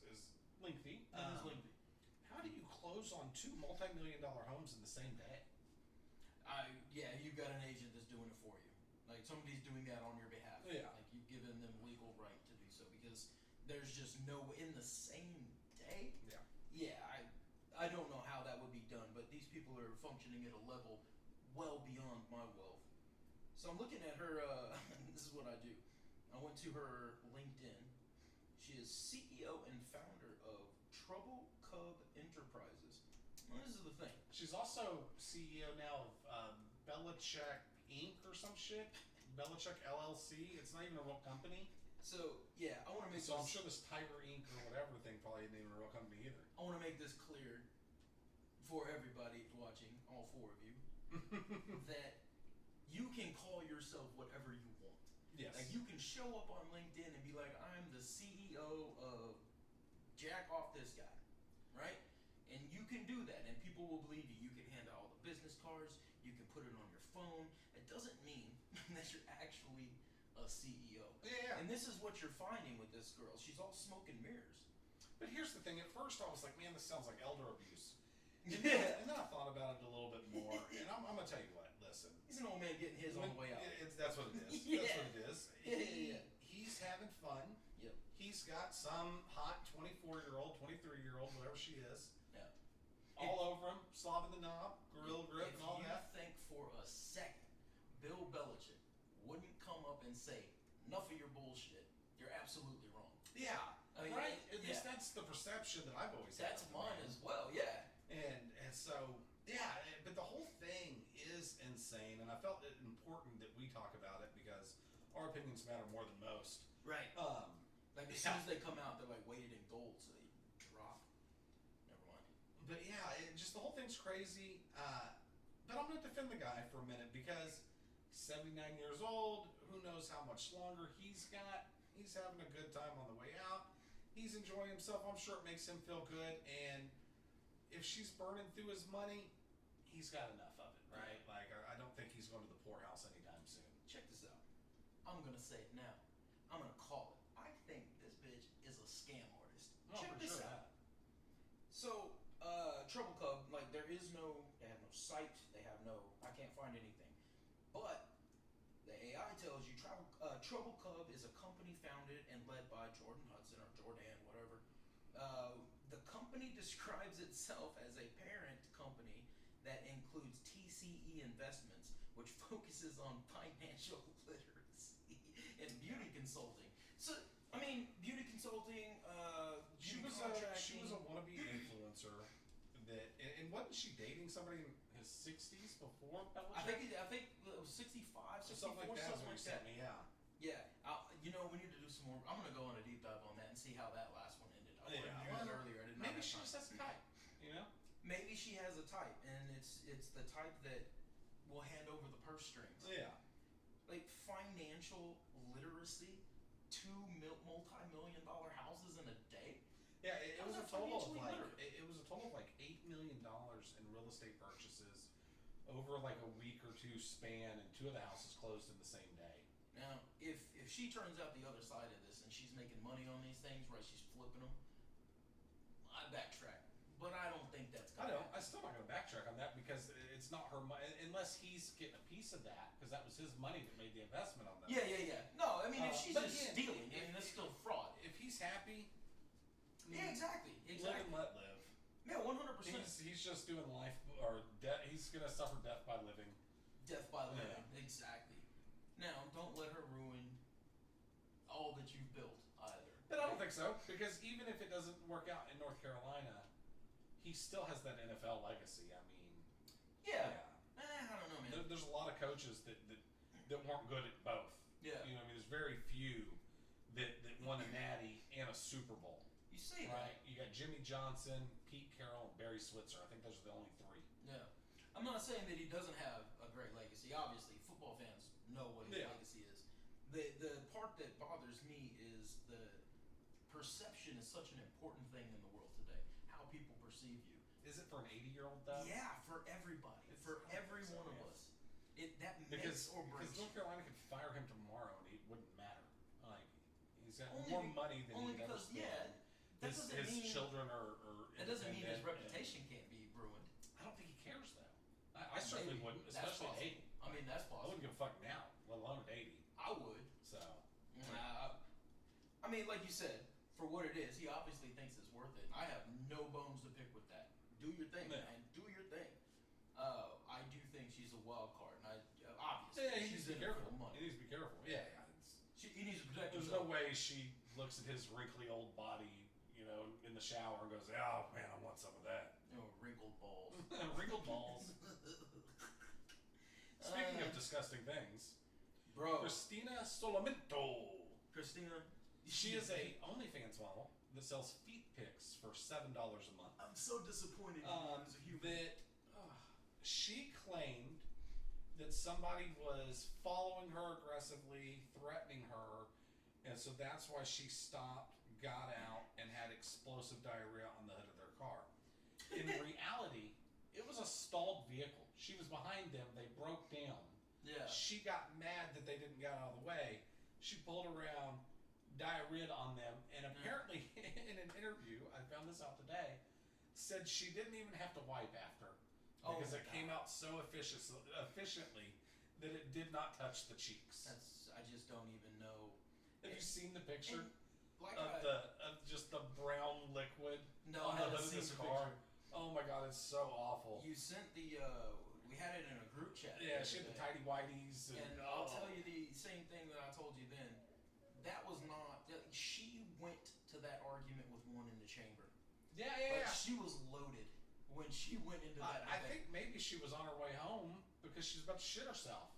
lengthy. It is lengthy. How do you close on two multi-million-dollar homes in the same day? Yeah, you've got an agent that's doing it for you. Like, somebody's doing that on your behalf. Yeah. Like, you've given them legal right to do so, because there's just no, in the same day? Yeah. Yeah, I don't know how that would be done, but these people are functioning at a level well beyond my wealth. So I'm looking at her, this is what I do. I went to her LinkedIn. She is CEO and founder of Trouble Cub Enterprises. Well, this is the thing. She's also CEO now of Belichick Inc. or some shit. Belichick LLC. It's not even a real company. So, yeah, I want to make So I'm sure this Tiger Inc. or whatever thing probably isn't even a real company either. I want to make this clear for everybody watching, all four of you, that you can call yourself whatever you want. Yes. Like, you can show up on LinkedIn and be like, I'm the CEO of Jack Off This Guy, right? And you can do that, and people will believe you. You can hand out all the business cards. You can put it on your phone. It doesn't mean that you're actually a CEO. Yeah. And this is what you're finding with this girl. She's all smoke and mirrors. But here's the thing. At first I was like, man, this sounds like elder abuse. And Yeah. then I thought about it a little bit more. And I'm going to tell you what. Listen. He's an old man getting his on the way out. That's what it is. Yeah. That's what it is. Yeah. He's having fun. Yep. He's got some hot 24-year-old, 23-year-old, whatever she is, Yeah. all over him, slobbing the knob, gorilla grip, and all that. If you think for a second Bill Belichick wouldn't come up and say, enough of your bullshit, you're absolutely wrong. Yeah. I mean, right? At yeah. least that's the perception that I've always had. That's of the mine man. as well, yeah. And so, yeah, but the whole thing is insane, and I felt it important that we talk about it because our opinions matter more than most. Right. Like, as soon as they come out, they're like weighted in gold, so they drop. Never mind. But yeah, just the whole thing's crazy. But I'm going to defend the guy for a minute because he's 79 years old. Who knows how much longer he's got. He's having a good time on the way out. He's enjoying himself. I'm sure it makes him feel good. And if she's burning through his money, he's got enough of it, right? Like, I don't think he's going to the poorhouse anytime soon. Check this out. I'm going to say it now. I'm going to call it. I think this bitch is a scam artist. Oh, Check for this sure. out. So, Trouble Cub, like, they have no site, they have no, I can't find anything. But the AI tells you Trouble Cub is a company founded and led by Jordan Hudson or Jordan, whatever. The company describes itself as a parent company that includes TCE Investments, which focuses on financial literacy and beauty consulting. So, I mean, beauty consulting, She was a wannabe influencer that, and wasn't she dating somebody in his 60s before Belichick? I think it was 65, 64, Something like that. something like that. Yeah. Yeah, we need to do some more. I'm gonna go on a deep dive on that and see how that last one ended. I wanted to do that earlier. I did not. Maybe she just has a type, you know? Maybe she has a type, and it's the type that will hand over the purse strings. Yeah. Like financial literacy, multi-million-dollar houses in a day. Yeah, it was a total of like literate? it was a total of like $8 million in real estate purchases over like a week or two span, and 2 of the houses closed in the same day. Now, if she turns out the other side of this and she's making money on these things, right? She's flipping them. I backtrack, but I don't think that's. I'm still not going to backtrack on that because it's not her money unless he's getting a piece of that because that was his money that made the investment on that. Yeah. No, I mean if she's just again, stealing, I mean that's still fraud. If he's happy, yeah, exactly. Live and let live. Yeah, 100%. He's just doing life or death. He's going to suffer death by living. Death by living, exactly. Now, don't let her ruin all that you've built either. But I don't think so because even if it doesn't work out in North Carolina, he still has that NFL legacy. I mean, yeah. I don't know, man. There's a lot of coaches that weren't good at both. Yeah. You know, I mean, there's very few that won a Natty and a Super Bowl. You see right? that. You got Jimmy Johnson, Pete Carroll, and Barry Switzer. I think those are the only 3. Yeah. I'm not saying that he doesn't have a great legacy. Obviously, football fans know what his legacy is. The part that bothers me is the perception is such an important thing in the world today. How people perceive you. Is it for an 80-year-old though? Yeah, for everybody. For every one of us. That makes or breaks. Because North Carolina could fire him tomorrow and it wouldn't matter. Like he's got only more money than only he'd ever because spend. That doesn't mean his children are that doesn't mean his reputation can't be ruined. I don't think he cares though. I certainly wouldn't, especially at 80. I mean, that's possible. I wouldn't give a fuck now, let alone at 80. I would. So. I mean, like you said, for what it is, he obviously thinks it's worth it. I have no bones to pick with that. Do your thing, man. Do your thing. I do think she's a wild card, and obviously he she's needs to be in it for careful. the money. He needs to be careful. Yeah. He needs to protect There's himself. no way she looks at his wrinkly old body, you know, in the shower and goes, "Oh man, I want some of that." You know, wrinkled balls. Wrinkled balls. Speaking of disgusting things, bro, Christina Solamento. Christina, she is a OnlyFans model that sells feet pics for $7 a month. I'm so disappointed in you as a human. That she claimed that somebody was following her aggressively, threatening her, and so that's why she stopped, got out, and had explosive diarrhea on the hood of their car. In reality, it was a stalled vehicle. She was behind them. They broke down. Yeah. She got mad that they didn't get out of the way. She pulled around, diarrheaed on them, and apparently in an interview, I found this out today, said she didn't even have to wipe after because it came out so efficiently that it did not touch the cheeks. I just don't even know. Have you seen the picture like of just the brown liquid on the hood of this car? Oh my god, it's so awful. You sent the we had it in a group chat. Yeah, she had the tidy whities, and I'll tell you the same thing that I told you then. That was not. She went to that argument with one in the chamber. Yeah. She was loaded when she went into that. I think maybe she was on her way home because she's about to shit herself.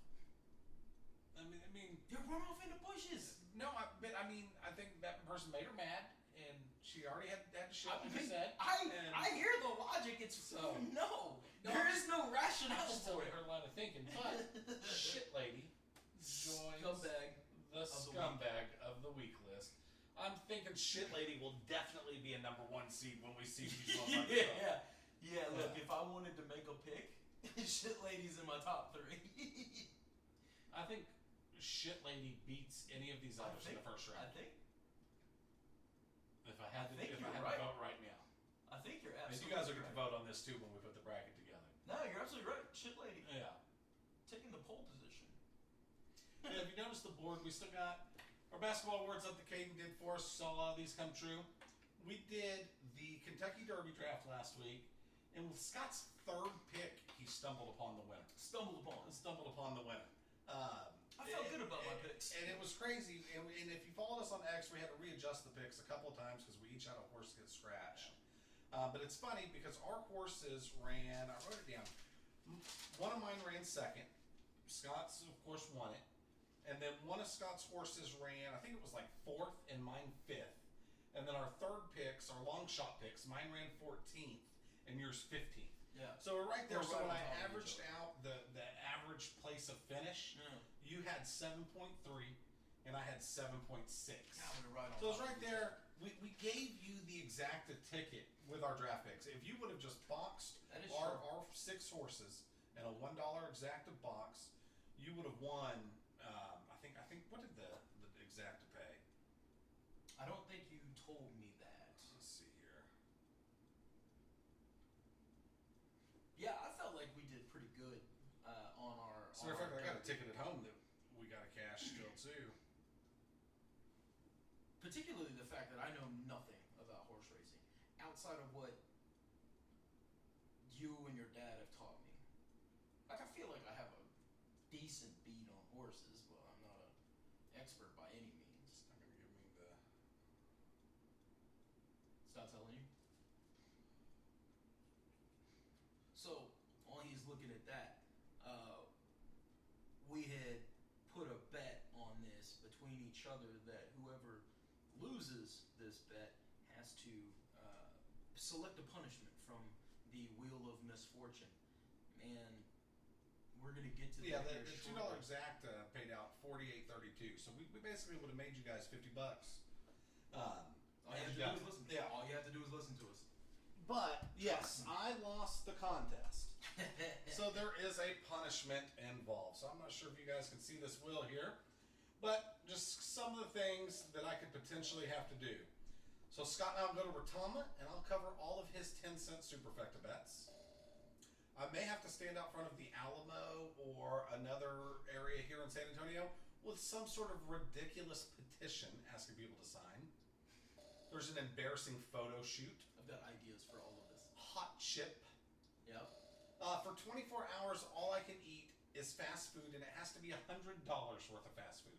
I mean, you run off into bushes. No, but I mean, I think that person made her mad, and she already had to shit. Like you said, I hear the logic. It's so no, there is no rationale for it. Her line of thinking, but shit lady joins the scumbag of the week list. I'm thinking shit lady will definitely be a number 1 seed when we see these ones. Yeah. Look, if I wanted to make a pick, shit lady's in my top 3. I think shit lady beats any of these others in the first round. I think. If I had to vote right now. I think you're absolutely right. And you guys will get to vote on this too when we put the bracket together. No, you're absolutely right. Shit lady. Yeah. Taking the pole position. Yeah, if you notice the board, we still got our basketball awards up that Caden did for us. Saw a lot of these come true. We did the Kentucky Derby draft last week, and with Scott's 3rd pick, he stumbled upon the winner. Stumbled upon the winner. I felt good about my picks. And it was crazy. And if you followed us on X, we had to readjust the picks a couple of times because we each had a horse get scratched. But it's funny because our horses ran, I wrote it down, one of mine ran 2nd. Scott's, of course, won it. And then one of Scott's horses ran, I think it was like 4th, and mine 5th. And then our third picks, our long shot picks, mine ran 14th and yours 15th. Yeah. So we're right there. We're So right when on I top of averaged each out the average place of finish, you had 7.3 and I had 7.6. God, we're right on So it's top of right each there. We gave you the exact ticket with our draft picks. If you would have just boxed That is our true. 6 horses in a $1 exacta box, you would have won. I think what did the exacta pay? I don't think you told me that. Let's see here. Yeah, I felt like we did pretty good on our. So in fact, I got a ticket at home that we got to cash still too. Particularly the fact that I know nothing about horse racing outside of what you and your dad have taught me. Like, I feel like I have a decent beat on horses, but I'm not an expert by any means. It's not going to give me the. It's not telling you. So while he's looking at that, we had put a bet on this between each other that whoever loses this bet has to select a punishment from the Wheel of Misfortune, and we're gonna get to Yeah, that the here $2 shortly. exacta paid out $48.32. So we basically would have made you guys $50. All you have to do is listen. Yeah. All you have to do is listen to us. But yes, I lost the contest. So there is a punishment involved. So I'm not sure if you guys can see this wheel here, but just some of the things that I could potentially have to do. So Scott and I'll go to Rotama, and I'll cover all of his 10-cent superfecta bets. I may have to stand out front of the Alamo or another area here in San Antonio with some sort of ridiculous petition asking people to sign. There's an embarrassing photo shoot. I've got ideas for all of this. Hot chip. Yep. For 24 hours, all I can eat is fast food, and it has to be $100 worth of fast food.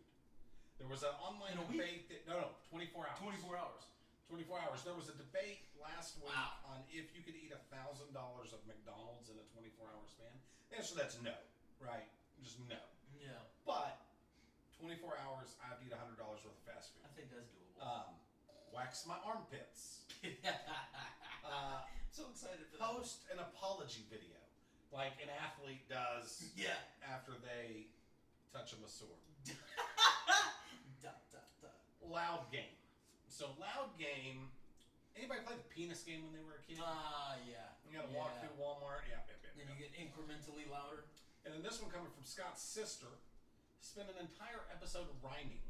There was an online In a week? debate. No, 24 hours. 24 hours. 24 hours. There was a debate last week Wow. on if you could eat $1,000 of McDonald's in a 24-hour span. The answer to that's no, right? Just no. Yeah. But 24 hours, I have to eat $100 worth of fast food. I think that's doable. Wax my armpits. So excited for that. Post an apology video like an athlete does Yeah. after they touch a masseur. Dot, dot, dot. Loud game. So loud game. Anybody play the penis game when they were a kid? Yeah. You gotta walk through Walmart. Yeah. Then you get incrementally louder. And then this one coming from Scott's sister. Spent an entire episode rhyming.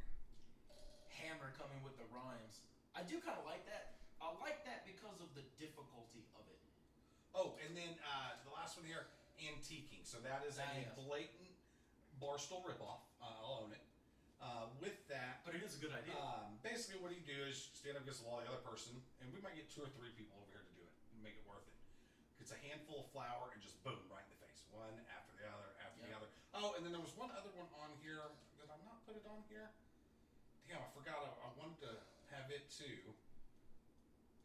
Hammer coming with the rhymes. I do kind of like that. I like that because of the difficulty of it. Oh, and then the last one here, antiquing. So that is a Yes. blatant Barstool ripoff. I'll own it. With that, But it is a good idea. basically what you do is stand up against the wall, the other person, and we might get 2 or 3 people over here to do it and make it worth it. It's a handful of flour and just boom, right in the face. One after the other, after the other. Oh, and then there was one other one on here. Did I not put it on here? Damn, I forgot. I wanted to have it too.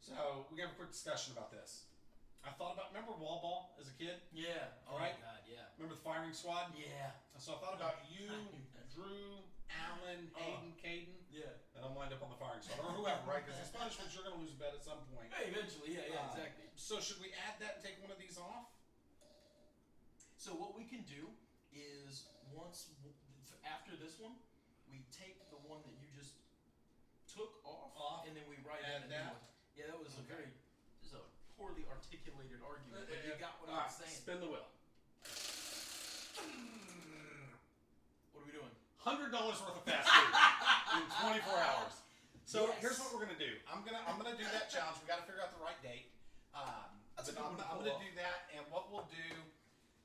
So we have a quick discussion about this. I thought about, remember wall ball as a kid? Yeah. Oh Right? my God, yeah. Remember the firing squad? Yeah. So I thought about you, Drew, Alan, Hayden, Caden, Yeah. and I'm lined up on the firing squad, or whoever, right? Because these punishments, you're going to lose a bet at some point. Hey, eventually, yeah, exactly. So should we add that and take one of these off? So what we can do is after this one, we take the one that you just took off and then we write in a new one. Yeah, that was a poorly articulated argument, but you got what I was saying. Spin the wheel. What are we doing? $100 worth of fast food in 24 hours. So Yes. here's what we're gonna do. I'm gonna do that challenge. We got to figure out the right date. That's a But good I'm one to gonna pull off. do that, and what we'll do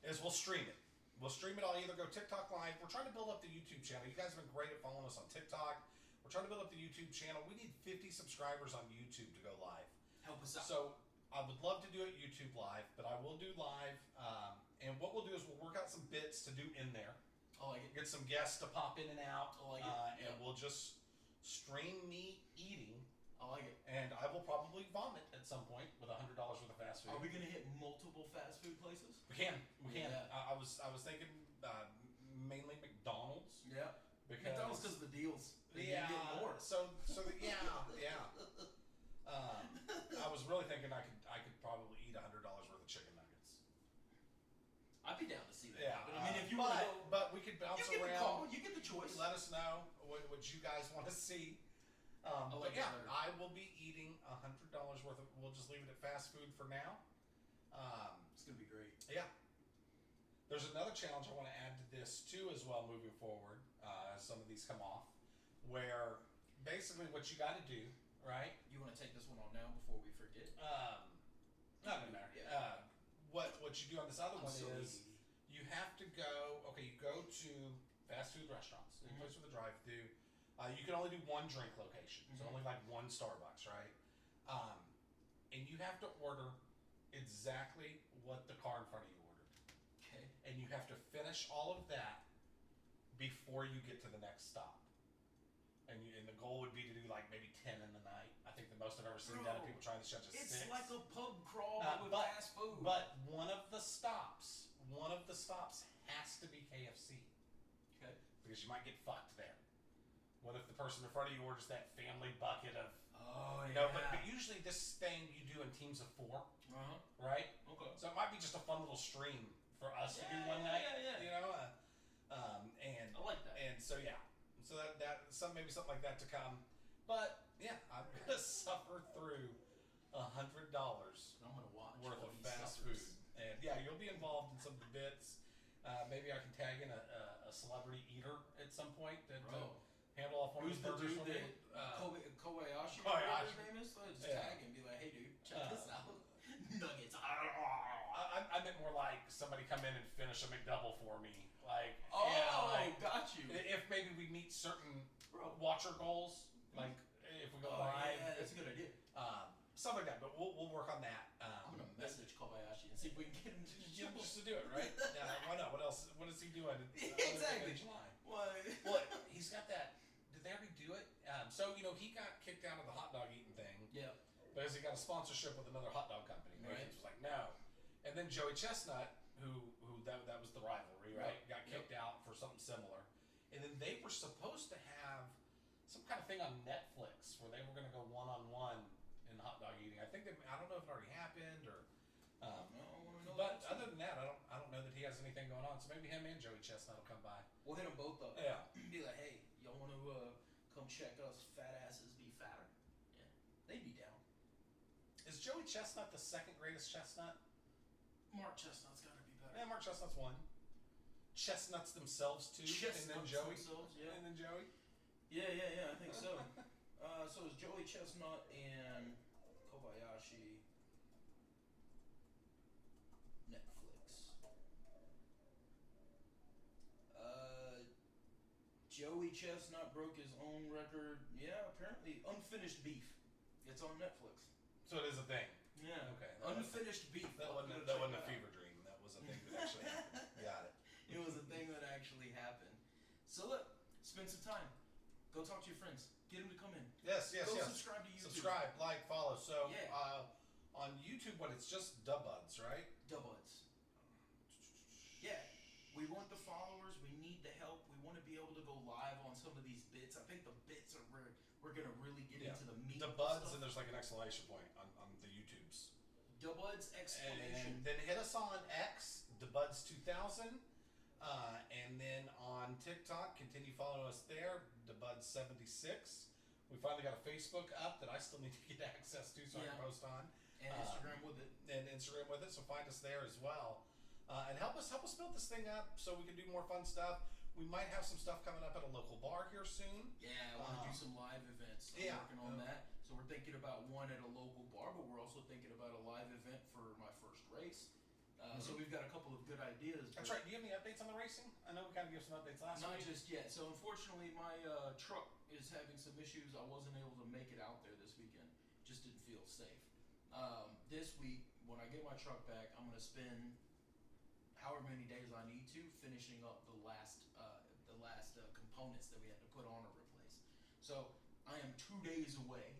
is we'll stream it. We'll stream it. I'll either go TikTok live. We're trying to build up the YouTube channel. You guys have been great at following us on TikTok. We're trying to build up the YouTube channel. We need 50 subscribers on YouTube to go live. Help us out. So I would love to do it YouTube live, but I will do live. And what we'll do is we'll work out some bits to do in there. I like it. Get some guests to pop in and out. I like it. And we'll just stream me eating. I like it. And I will probably vomit at some point with $100 worth of fast food. Are we gonna hit multiple fast food places? We can. We can. Yeah. I was thinking mainly McDonald's. Yeah. Because McDonald's because the deals. You yeah. get more. So yeah. really thinking I could probably eat $100 worth of chicken nuggets. I'd be down to see that. Yeah, But I mean, if you want to go, but we could bounce you get around. the call, you get the choice. Let us know what you guys want to see. But yeah, I will be eating $100 worth of. We'll just leave it at fast food for now. It's gonna be great. Yeah. There's another challenge I want to add to this too, as well, moving forward, as some of these come off, where basically what you got to do, right? You want to take this one on now before we forget? Not in there. Yeah. What you do on this other one so is you have to go. Okay, you go to fast food restaurants, any place with a drive-through. You can only do one drink location, so only like one Starbucks, right? And you have to order exactly what the car in front of you ordered. Okay. And you have to finish all of that before you get to the next stop. And the goal would be to do like maybe 10 in the night. I think the most I've ever seen done of people trying to shut to 6. It's like a pub crawl with fast food. But one of the stops has to be KFC. Okay. Because you might get fucked there. What if the person in front of you orders that family bucket of? Oh you know, but usually this thing you do in teams of 4, right? Okay. So it might be just a fun little stream for us to do one night. You know, and I like that. And so so that maybe something like that to come. But yeah, I'm gonna suffer through $100 I'm gonna watch worth of fast food, and yeah, you'll be involved in some of the bits. Maybe I can tag in a celebrity eater at some point that handle off one Who's of the the dude burgers for me. Kobayashi? Kobayashi. His name is. So just tag him and be like, hey dude, check this out. Nuggets. I meant more like somebody come in and finish a McDouble for me. Like, got you. If maybe we meet certain watcher goals, like if we go live. Yeah, that's a good idea. Something like that, but we'll work on that. I'm gonna message Kobayashi and see if we can get him to Get him just to do it, right? Why not? What else? What is he doing? Exactly. In July? Well, he's got that. Did they already do it? So he got kicked out of the hot dog eating thing. Yeah. Because he got a sponsorship with another hot dog company. Right. He was like, no. And then Joey Chestnut, who that was the rivalry, right? Got kicked out for something similar. And then they were supposed to have some kind of thing on Netflix where they were going to go one-on-one in hot dog eating. I don't know if it already happened or. But other than that, I don't know that he has anything going on. So maybe him and Joey Chestnut will come by. We'll hit them both up. Yeah. Be like, hey, y'all want to come check us fat asses be fatter? Yeah, they'd be down. Is Joey Chestnut the second greatest chestnut? Mark Chestnut's got to be better. Yeah, Mark Chestnut's one. Chestnuts themselves too, and then Joey. Yeah. And then Joey. Yeah, I think so. So it's Joey Chestnut and Kobayashi. Netflix. Joey Chestnut broke his own record. Yeah, apparently unfinished beef. It's on Netflix. So it is a thing. Yeah. Okay. Unfinished beef. That wasn't a fever dream. That was a thing that actually happened. Got it. It was a thing that actually happened. So look, spend some time. Go talk to your friends. Get them to come in. Yes. Go subscribe to YouTube. Subscribe, like, follow. So Yeah. On YouTube, it's just daBudz, right? daBudz. Yeah. We want the followers. We need the help. We want to be able to go live on some of these bits. I think the bits are where we're going to really get into the meat of daBudz, stuff. and there's like an exclamation point on the YouTubes. daBudz exclamation. And then hit us on X, daBudz2000. And then on TikTok, continue following us there, daBudz76. We finally got a Facebook up that I still need to get access to so I can post on. And Instagram with it. So find us there as well. And help us build this thing up so we can do more fun stuff. We might have some stuff coming up at a local bar here soon. Yeah, I want to do some live events. I'm working on that. So we're thinking about one at a local bar, but we're also thinking about a live event for my first race. So we've got a couple of good ideas. That's right. Do you have any updates on the racing? I know we kind of gave some updates last week. Not just yet. So unfortunately, my truck is having some issues. I wasn't able to make it out there this weekend. Just didn't feel safe. This week, when I get my truck back, I'm going to spend however many days I need to finishing up the last components that we had to put on or replace. So I am 2 days away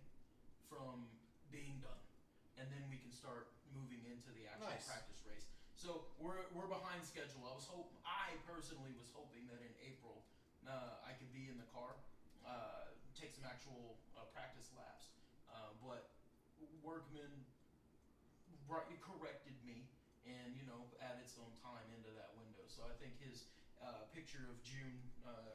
from being done, and then we can start moving into the actual practice race. So we're behind schedule. I personally was hoping that in April I could be in the car, take some actual practice laps. But workmen corrected me and, added some time into that window. So I think his picture of June,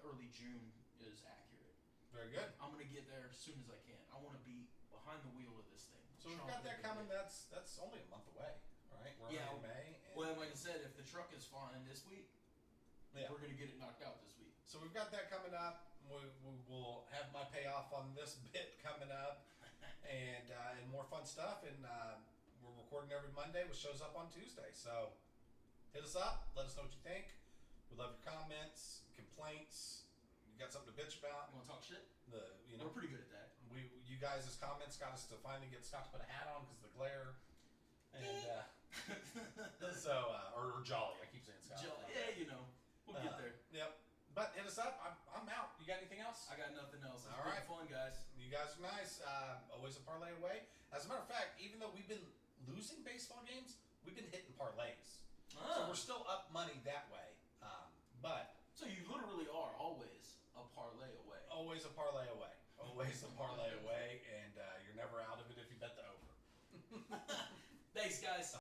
early June, is accurate. Very good. I'm going to get there as soon as I can. I want to be behind the wheel of this thing. So we've got that coming. That's only a month away, right? We're in May. Well, like I said, if the truck is fine this week, we're going to get it knocked out this week. So we've got that coming up. We will have my payoff on this bit coming up, and more fun stuff. And we're recording every Monday, which shows up on Tuesday. So hit us up. Let us know what you think. We love your comments, complaints. You got something to bitch about? You want to talk shit? We're pretty good at that. You guys' comments got us to finally get Scott to put a hat on because of the glare. And or Jolly. I keep saying Scott. Jolly. Yeah, we'll get there. Yep. But hit us up. I'm out. You got anything else? I got nothing else. It's All been right. fun, guys. You guys are nice. Always a parlay away. As a matter of fact, even though we've been losing baseball games, we've been hitting parlays. So we're still up money that way. So you literally are always a parlay away. Always a parlay away. Always a parlay away, and you're never out of it if you bet the over. Thanks, guys.